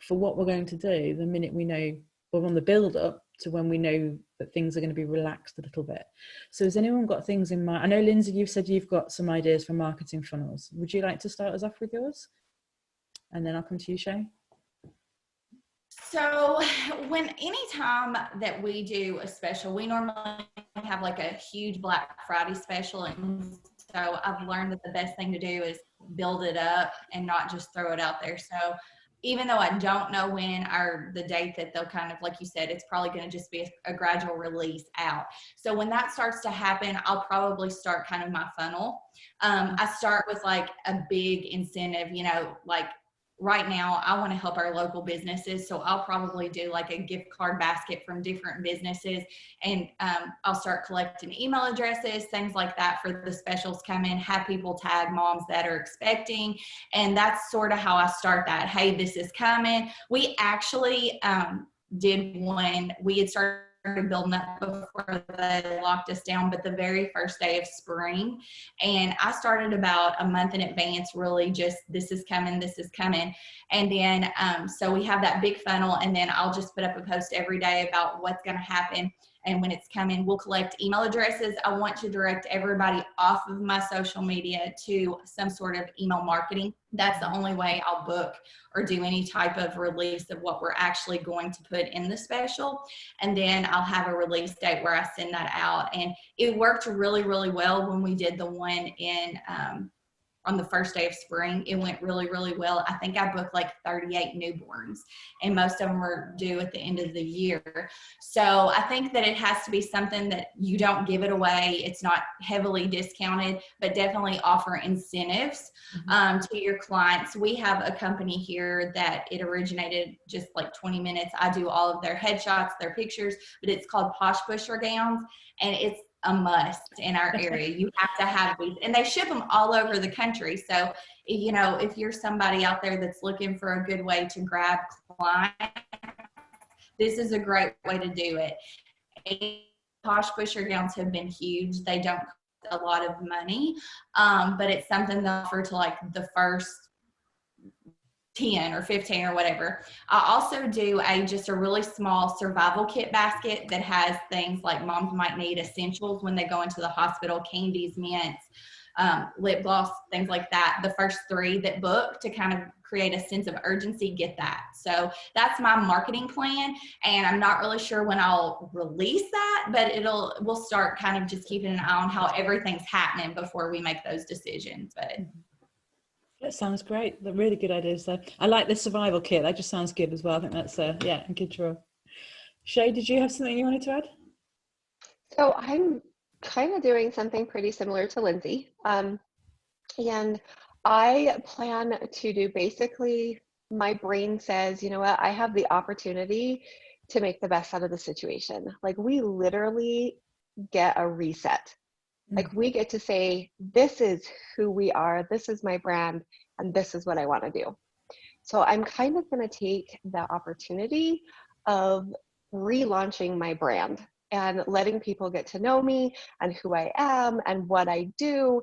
for what we're going to do the minute we know, or on the build up to when we know that things are going to be relaxed a little bit. So has anyone got things in mind? I know, Lindsay, you've said you've got some ideas for marketing funnels. Would you like to start us off with yours? And then I'll come to you, Shay. So anytime that we do a special, we normally have like a huge Black Friday special. And so I've learned that the best thing to do is build it up and not just throw it out there. So even though I don't know when the date that they'll kind of, like you said, it's probably going to just be a gradual release out. So when that starts to happen, I'll probably start kind of my funnel. I start with like a big incentive, you know, like right now I want to help our local businesses. So I'll probably do like a gift card basket from different businesses, and I'll start collecting email addresses, things like that for the specials come in, have people tag moms that are expecting. And that's sort of how I start that. Hey, this is coming. We actually did one, we had started building up before they locked us down, but the very first day of spring. And I started about a month in advance, really just, this is coming, this is coming. And then, so we have that big funnel, and then I'll just put up a post every day about what's going to happen. And when it's coming, we'll collect email addresses. I want to direct everybody off of my social media to some sort of email marketing. That's the only way I'll book or do any type of release of what we're actually going to put in the special. And then I'll have a release date where I send that out. And it worked really, really well when we did the one in on the first day of spring. It went really, really well. I think I booked like 38 newborns, and most of them are due at the end of the year. So I think that it has to be something that you don't give it away. It's not heavily discounted, but definitely offer incentives to your clients. We have a company here that it originated just like 20 minutes. I do all of their headshots, their pictures, but it's called Posh Pusher Gowns, and it's a must in our area. You have to have these, and they ship them all over the country. So, you know, if you're somebody out there that's looking for a good way to grab clients, this is a great way to do it. And Posh Pusher Gowns have been huge. They don't cost a lot of money, but it's something they offer to like the first 10 or 15 or whatever. I also do just a really small survival kit basket that has things like moms might need essentials when they go into the hospital, candies, mints, lip gloss, things like that. The first 3 that book to kind of create a sense of urgency, get that. So that's my marketing plan, and I'm not really sure when I'll release that, but we'll start kind of just keeping an eye on how everything's happening before we make those decisions. But that sounds great. They're really good ideas there. I like the survival kit. That just sounds good as well. I think that's a good draw. Shay, did you have something you wanted to add? So I'm kind of doing something pretty similar to Lindsay. And I plan to do basically, my brain says, you know what, I have the opportunity to make the best out of the situation. Like, we literally get a reset. Like, we get to say, this is who we are, this is my brand, and this is what I want to do. So I'm kind of going to take the opportunity of relaunching my brand and letting people get to know me and who I am and what I do.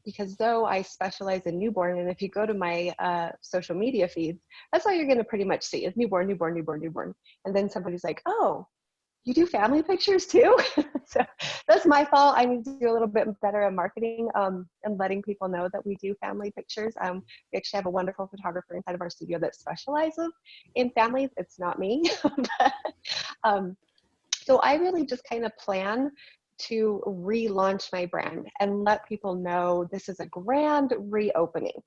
Because though I specialize in newborn, and if you go to my social media feeds, that's all you're going to pretty much see is newborn, newborn, newborn, newborn. And then somebody's like, oh, you do family pictures too? So that's my fault. I need to do a little bit better at marketing and letting people know that we do family pictures. We actually have a wonderful photographer inside of our studio that specializes in families. It's not me. But, so I really just kind of plan to relaunch my brand and let people know this is a grand reopening.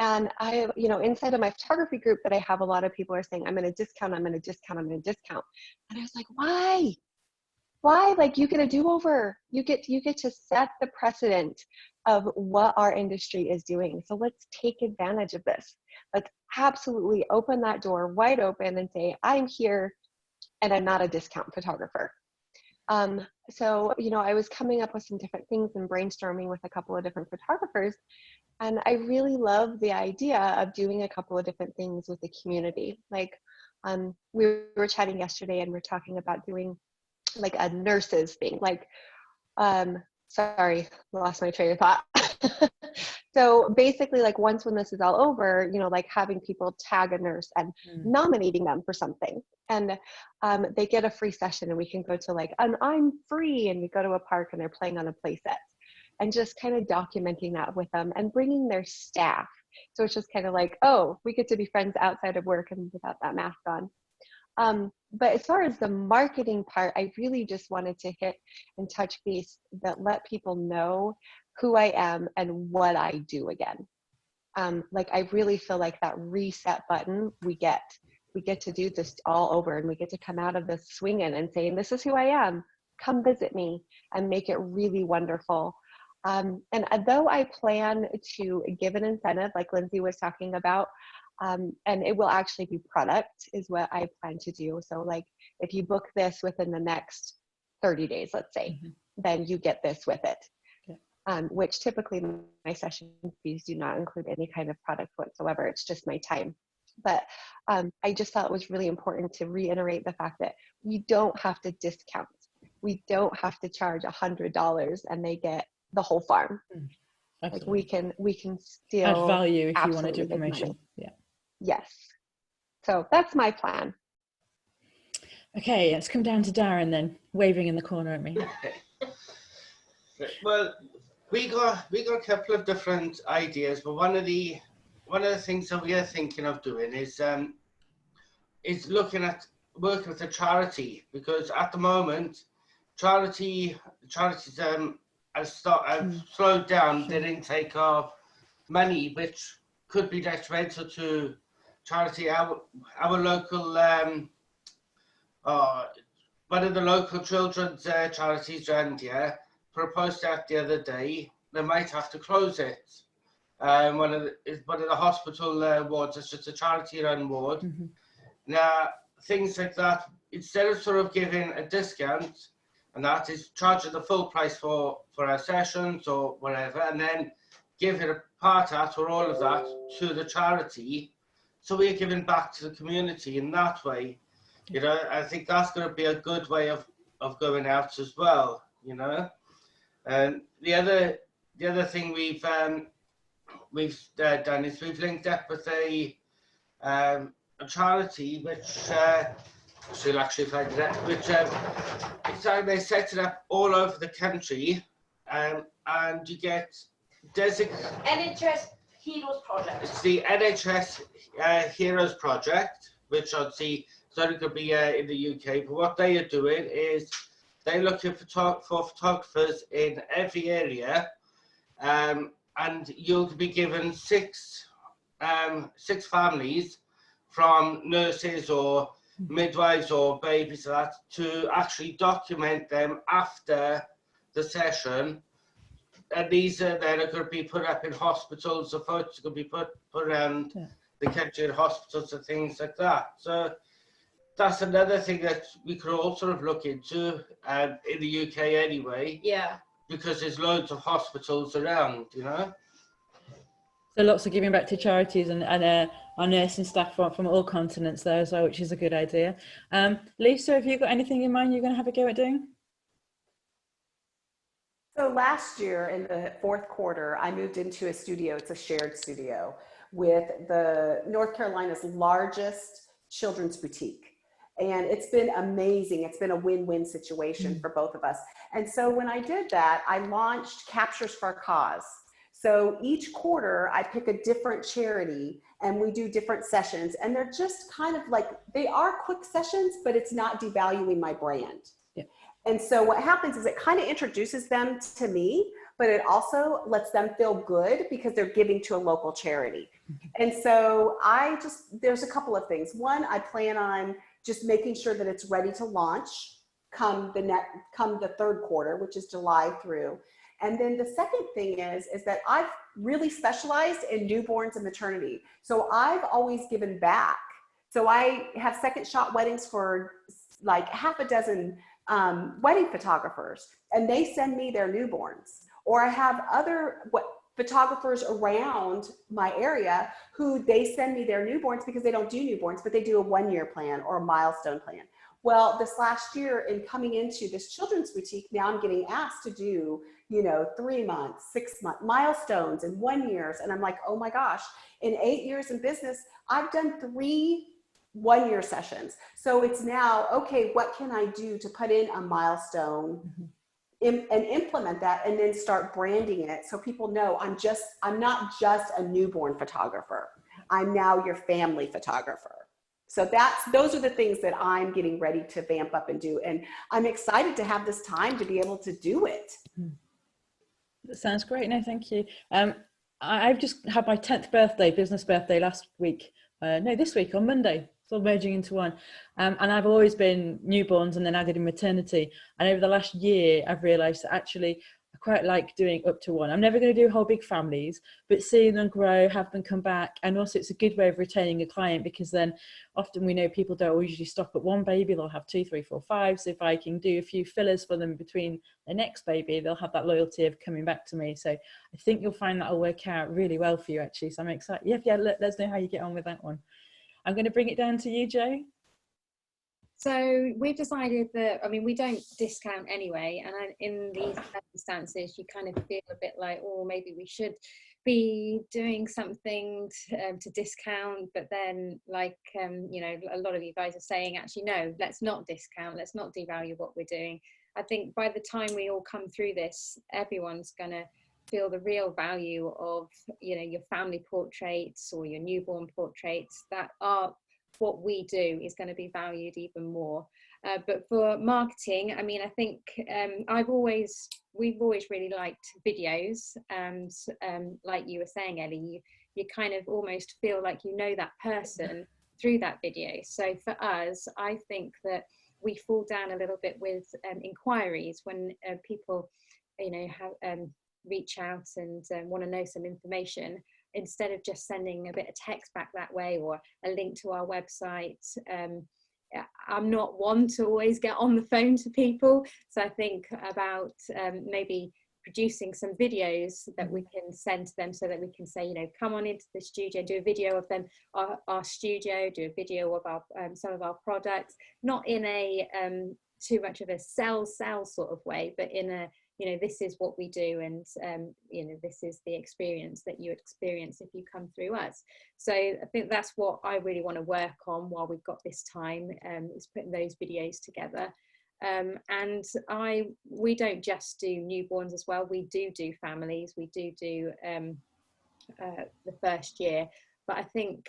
And I, you know, inside of my photography group that I have, a lot of people are saying, I'm going to discount, I'm going to discount, I'm going to discount. And I was like, why? Why? Like, you get a do-over. You get to set the precedent of what our industry is doing. So let's take advantage of this. Let's absolutely open that door wide open and say, I'm here and I'm not a discount photographer. So, you know, I was coming up with some different things and brainstorming with a couple of different photographers. And I really love the idea of doing a couple of different things with the community. Like, we were chatting yesterday and we're talking about doing like a nurses thing. Like, sorry, lost my train of thought. So basically, like, once when this is all over, you know, like having people tag a nurse and nominating them for something. And they get a free session and we can go to like an I'm free, and we go to a park and they're playing on a play set. And just kind of documenting that with them and bringing their staff. So it's just kind of like, oh, we get to be friends outside of work and without that mask on. But as far as the marketing part, I really just wanted to hit and touch base that let people know who I am and what I do again. Like, I really feel like that reset button we get to do this all over, and we get to come out of this swinging and saying, this is who I am, come visit me, and make it really wonderful. And though I plan to give an incentive, like Lindsay was talking about, and it will actually be product is what I plan to do. So like, if you book this within the next 30 days, let's say, then you get this with it. Yeah. Which typically my session fees do not include any kind of product whatsoever. It's just my time. But I just thought it was really important to reiterate the fact that we don't have to discount. We don't have to charge $100 and they get the whole farm. Absolutely. Like, we can still add value if you want to do promotion. Yeah. Yes. So that's my plan. Okay, let's come down to Darren then, waving in the corner at me. Well, we got a couple of different ideas, but one of the things that we are thinking of doing is looking at working with a charity, because at the moment charities have slowed down their intake of money, which could be detrimental to charity. Our local one of the local children's charities around here proposed that the other day. They might have to close it. One of the hospital wards. It's just a charity-run ward. Now, things like that, instead of sort of giving a discount, and that is charging the full price for our sessions or whatever, and then giving a part out or all of that to the charity. So we're giving back to the community in that way. You know, I think that's going to be a good way of going out as well, you know. And the other thing we've done is we've linked up with a charity which she'll actually find it out, which they set it up all over the country, and you get NHS Heroes Project. It's the NHS Heroes Project, which obviously it's only going to be in the UK. But what they are doing is they're looking for photographers in every area, and you'll be given six families, from nurses or midwives or babies like that, to actually document them after the session. And these are then going to be put up in hospitals. The photos are going to be put around the country in hospitals and things like that. So that's another thing that we could all sort of look into in the UK anyway. Yeah. Because there's loads of hospitals around, you know. So lots of giving back to charities and our nursing staff from all continents there as well, which is a good idea. Lisa, have you got anything in mind you're going to have a go at doing? So last year in the fourth quarter, I moved into a studio. It's a shared studio with the North Carolina's largest children's boutique. And it's been amazing. It's been a win-win situation for both of us. And so when I did that, I launched Captures for a Cause. So each quarter I pick a different charity and we do different sessions, and they're just kind of like, they are quick sessions, but it's not devaluing my brand. Yeah. And so what happens is it kind of introduces them to me, but it also lets them feel good because they're giving to a local charity. And so there's a couple of things. One, I plan on just making sure that it's ready to launch come the third quarter, which is July through. And then the second thing is that I've really specialized in newborns and maternity. So I've always given back. So I have second shot weddings for like half a dozen wedding photographers, and they send me their newborns. Or I have other photographers around my area who they send me their newborns because they don't do newborns, but they do a 1-year plan or a milestone plan. Well, this last year in coming into this children's boutique, now I'm getting asked to do, 3 months, 6 month milestones and 1 years. And I'm like, oh my gosh, in 8 years in business, I've done 3 1-year sessions. So it's now, okay, what can I do to put in a milestone and implement that, and then start branding it so people know I'm not just a newborn photographer. I'm now your family photographer. So those are the things that I'm getting ready to vamp up and do. And I'm excited to have this time to be able to do it. That sounds great. No, thank you. I've just had my 10th birthday, business birthday last week. This week on Monday. It's all merging into one. And I've always been newborns and then added in maternity. And over the last year, I've realised that actually I quite like doing up to one. I'm never going to do whole big families, but seeing them grow, have them come back. And also it's a good way of retaining a client, because then often we know people don't usually stop at one baby. They'll have 2, 3, 4, 5. So if I can do a few fillers for them between their next baby, they'll have that loyalty of coming back to me. So I think you'll find that'll work out really well for you, actually. So I'm excited. Yeah, let us know how you get on with that one. I'm going to bring it down to you, Jo. So we've decided that, we don't discount anyway. And in these circumstances, you kind of feel a bit like, oh, maybe we should be doing something to discount. But then, like, a lot of you guys are saying, actually, no, let's not discount. Let's not devalue what we're doing. I think by the time we all come through this, everyone's going to feel the real value of, your family portraits or your newborn portraits that are what we do is going to be valued even more. But for marketing, I think we've always really liked videos, and like you were saying, Ellie, you kind of almost feel like you know that person through that video. So for us, I think that we fall down a little bit with inquiries when people, have reach out and want to know some information, instead of just sending a bit of text back that way or a link to our website. I'm not one to always get on the phone to people, so I think about maybe producing some videos that we can send to them, so that we can say, come on into the studio, do a video of them, our studio, do a video of our some of our products, not in a too much of a sell sort of way, but in a, this is what we do, and this is the experience that you experience if you come through us. So I think that's what I really want to work on while we've got this time, is putting those videos together. And we don't just do newborns as well. We do families. We do the first year. But I think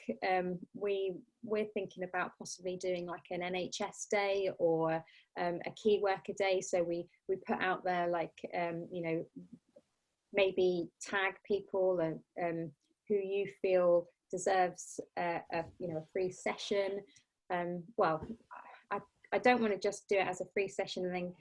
we're thinking about possibly doing like an NHS day or a key worker day. So we put out there, like, maybe tag people who you feel deserves a free session. I don't want to just do it as a free session and then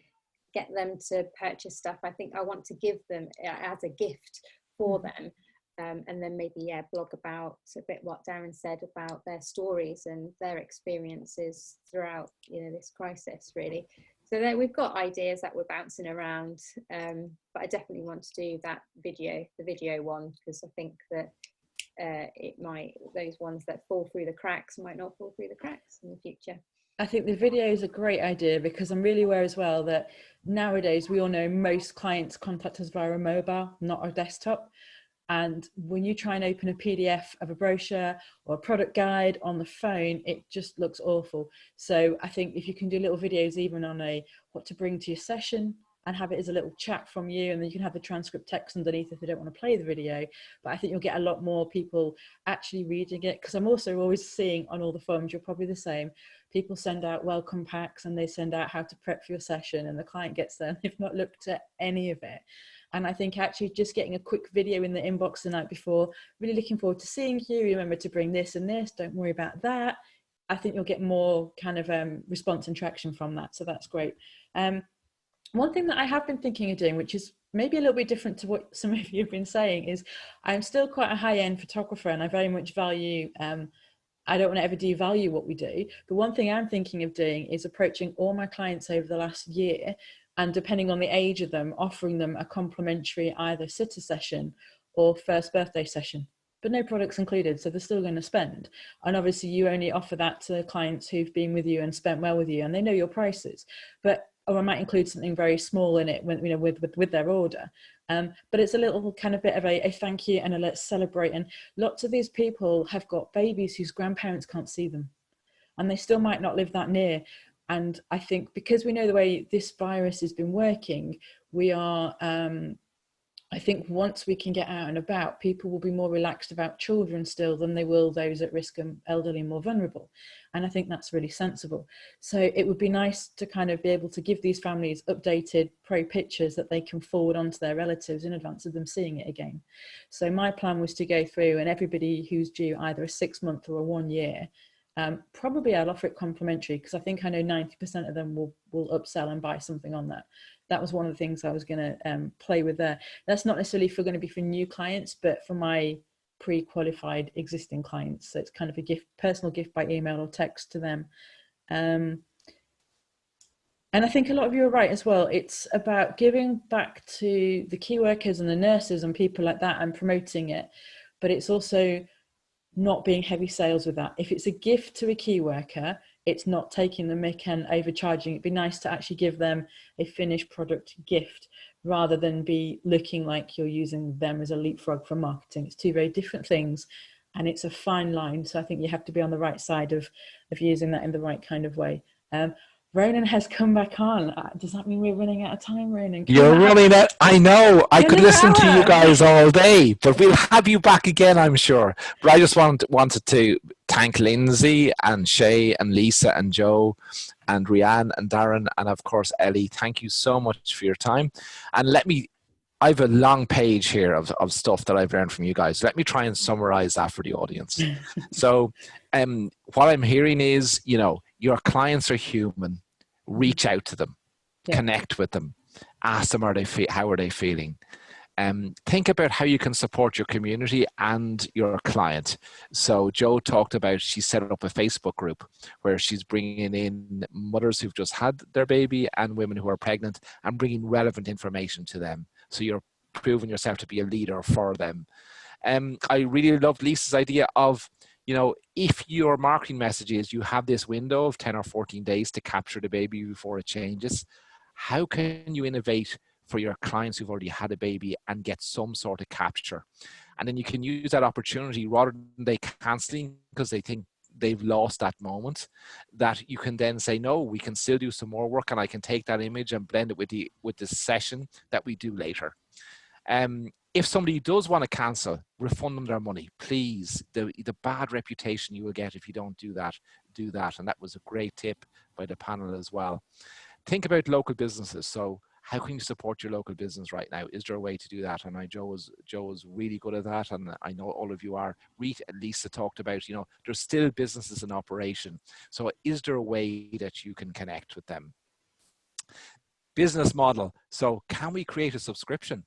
get them to purchase stuff. I think I want to give them as a gift for them. And then maybe blog about a bit what Darren said about their stories and their experiences throughout this crisis, really. So there we've got ideas that we're bouncing around, but I definitely want to do the video one, because I think that those ones that fall through the cracks might not fall through the cracks in the future. I think the video is a great idea, because I'm really aware as well that nowadays we all know most clients contact us via a mobile, not a desktop. And when you try and open a PDF of a brochure or a product guide on the phone, it just looks awful. So I think if you can do little videos, even on what to bring to your session, and have it as a little chat from you, and then you can have the transcript text underneath if they don't want to play the video. But I think you'll get a lot more people actually reading it, because I'm also always seeing on all the forums, you're probably the same, people send out welcome packs and they send out how to prep for your session, and the client gets there and they've not looked at any of it. And I think actually just getting a quick video in the inbox the night before, really looking forward to seeing you, remember to bring this and this, don't worry about that. I think you'll get more kind of response and traction from that. So that's great. One thing that I have been thinking of doing, which is maybe a little bit different to what some of you have been saying, is I'm still quite a high-end photographer, and I very much value, I don't want to ever devalue what we do. But one thing I'm thinking of doing is approaching all my clients over the last year, and depending on the age of them, offering them a complimentary either sitter session or first birthday session, but no products included, so they're still going to spend. And obviously you only offer that to clients who've been with you and spent well with you, and they know your prices. But or I might include something very small in it when, with their order. But it's a little kind of bit of a thank you and a let's celebrate. And lots of these people have got babies whose grandparents can't see them, and they still might not live that near. And I think because we know the way this virus has been working, we are, I think once we can get out and about, people will be more relaxed about children still than they will those at risk and elderly and more vulnerable. And I think that's really sensible. So it would be nice to kind of be able to give these families updated pro pictures that they can forward on to their relatives in advance of them seeing it again. So my plan was to go through, and everybody who's due either a 6 month or a 1 year, probably I'll offer it complimentary, because I think I know 90% of them will upsell and buy something on that. That was one of the things I was going to play with there. That's not necessarily going to be for new clients, but for my pre-qualified existing clients. So it's kind of a gift, personal gift by email or text to them. And I think a lot of you are right as well. It's about giving back to the key workers and the nurses and people like that and promoting it. But it's also not being heavy sales with that. If it's a gift to a key worker, it's not taking the mick and overcharging. It'd be nice to actually give them a finished product gift rather than be looking like you're using them as a leapfrog for marketing. It's two very different things, and it's a fine line. So I think you have to be on the right side of using that in the right kind of way. Ronan has come back on. Does that mean we're running out of time, Ronan? You're running out. I know. I could listen to you guys all day, but we'll have you back again, I'm sure. But I just wanted to thank Lindsay and Shay and Lisa and Joe and Rianne and Darren and, of course, Ellie. Thank you so much for your time. And I have a long page here of stuff that I've learned from you guys. Let me try and summarize that for the audience. So what I'm hearing is, your clients are human. Reach out to them, connect with them, ask them how are they feeling. Think about how you can support your community and your client. So Joe talked about, she set up a Facebook group where she's bringing in mothers who've just had their baby and women who are pregnant and bringing relevant information to them. So you're proving yourself to be a leader for them. I really loved Lisa's idea of, if your marketing message is you have this window of 10 or 14 days to capture the baby before it changes, how can you innovate for your clients who've already had a baby and get some sort of capture? And then you can use that opportunity rather than they cancelling because they think they've lost that moment, that you can then say, no, we can still do some more work and I can take that image and blend it with the session that we do later. If somebody does want to cancel, refund them their money, please. The bad reputation you will get if you don't do that, do that. And that was a great tip by the panel as well. Think about local businesses. So how can you support your local business right now? Is there a way to do that? And Joe was really good at that. And I know all of you are. Rita and Lisa talked about, there's still businesses in operation. So is there a way that you can connect with them? Business model. So can we create a subscription?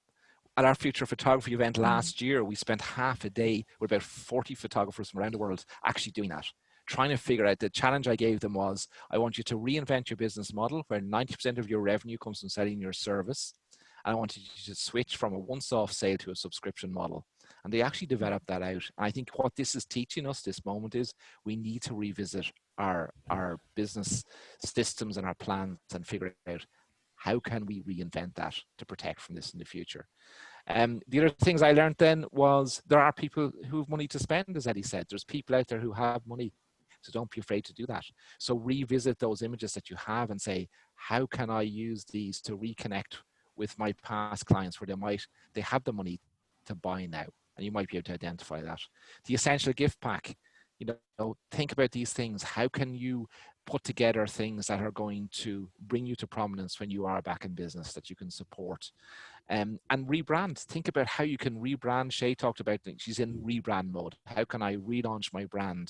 At our Future Photography event last year, we spent half a day with about 40 photographers from around the world actually doing that, trying to figure out. The challenge I gave them was, I want you to reinvent your business model where 90% of your revenue comes from selling your service. And I wanted you to switch from a once-off sale to a subscription model. And they actually developed that out. And I think what this is teaching us this moment is we need to revisit our business systems and our plans and figure out how can we reinvent that to protect from this in the future? The other things I learned then was there are people who have money to spend, as Eddie said. There's people out there who have money, so don't be afraid to do that. So revisit those images that you have and say, how can I use these to reconnect with my past clients where they have the money to buy now, and you might be able to identify that. The essential gift pack, think about these things. How can you put together things that are going to bring you to prominence when you are back in business that you can support? And rebrand. Think about how you can rebrand. Shay talked about things. She's in rebrand mode. How can I relaunch my brand?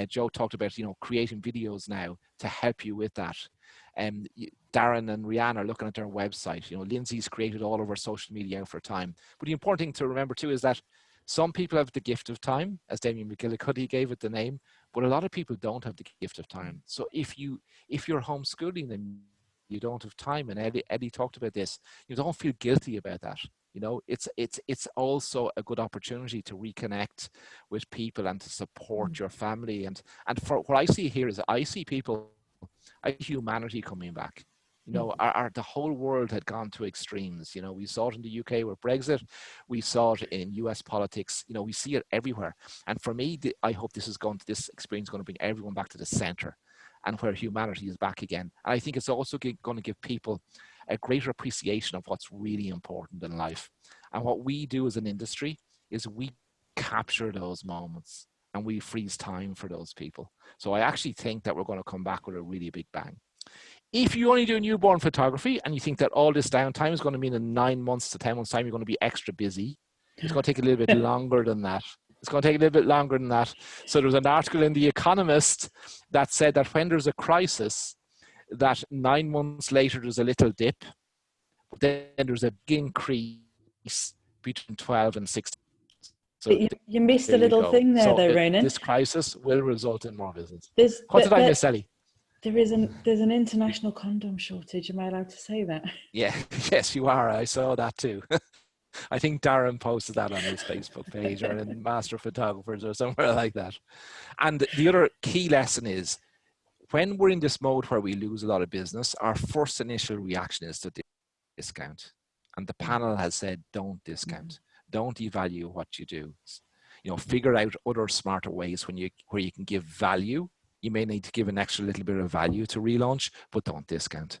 Joe talked about, creating videos now to help you with that. Darren and Rihanna are looking at their website. Lindsay's created all of her social media out for time. But the important thing to remember too is that some people have the gift of time, as Damien McGillicuddy gave it the name, but a lot of people don't have the gift of time. So if you're homeschooling them, you don't have time, and Eddie talked about this. You don't feel guilty about that. It's also a good opportunity to reconnect with people and to support your family. And for what I see here is I see humanity coming back. The whole world had gone to extremes. We saw it in the UK with Brexit. We saw it in US politics. We see it everywhere. And for me, I hope this experience is going to bring everyone back to the center and where humanity is back again. And I think it's also going to give people a greater appreciation of what's really important in life. And what we do as an industry is we capture those moments and we freeze time for those people. So I actually think that we're going to come back with a really big bang. If you only do newborn photography and you think that all this downtime is going to mean in 9 months to 10 months time, you're going to be extra busy, it's going to take a little bit longer than that. It's going to take a little bit longer than that. So there was an article in The Economist that said that when there's a crisis, that 9 months later there's a little dip, but then there's a big increase between 12 and 16. So you missed a little thing there, though, Ronan. This crisis will result in more business. What did I miss, Ellie? There's an international condom shortage. Am I allowed to say that? Yeah, yes, you are. I saw that too. I think Darren posted that on his Facebook page or in Master Photographers or somewhere like that. And the other key lesson is when we're in this mode where we lose a lot of business, our first initial reaction is to discount. And the panel has said, don't discount. Don't devalue what you do. Figure out other smarter ways where you can give value. You may need to give an extra little bit of value to relaunch, but don't discount.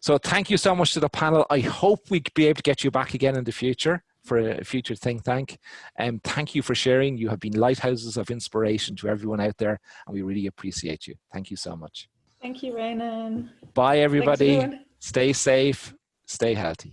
So thank you so much to the panel. I hope we could be able to get you back again in the future for a future think tank. And thank you for sharing. You have been lighthouses of inspiration to everyone out there, and we really appreciate you. Thank you so much. Thank you, Ronan. Bye, everybody. Stay safe. Stay healthy.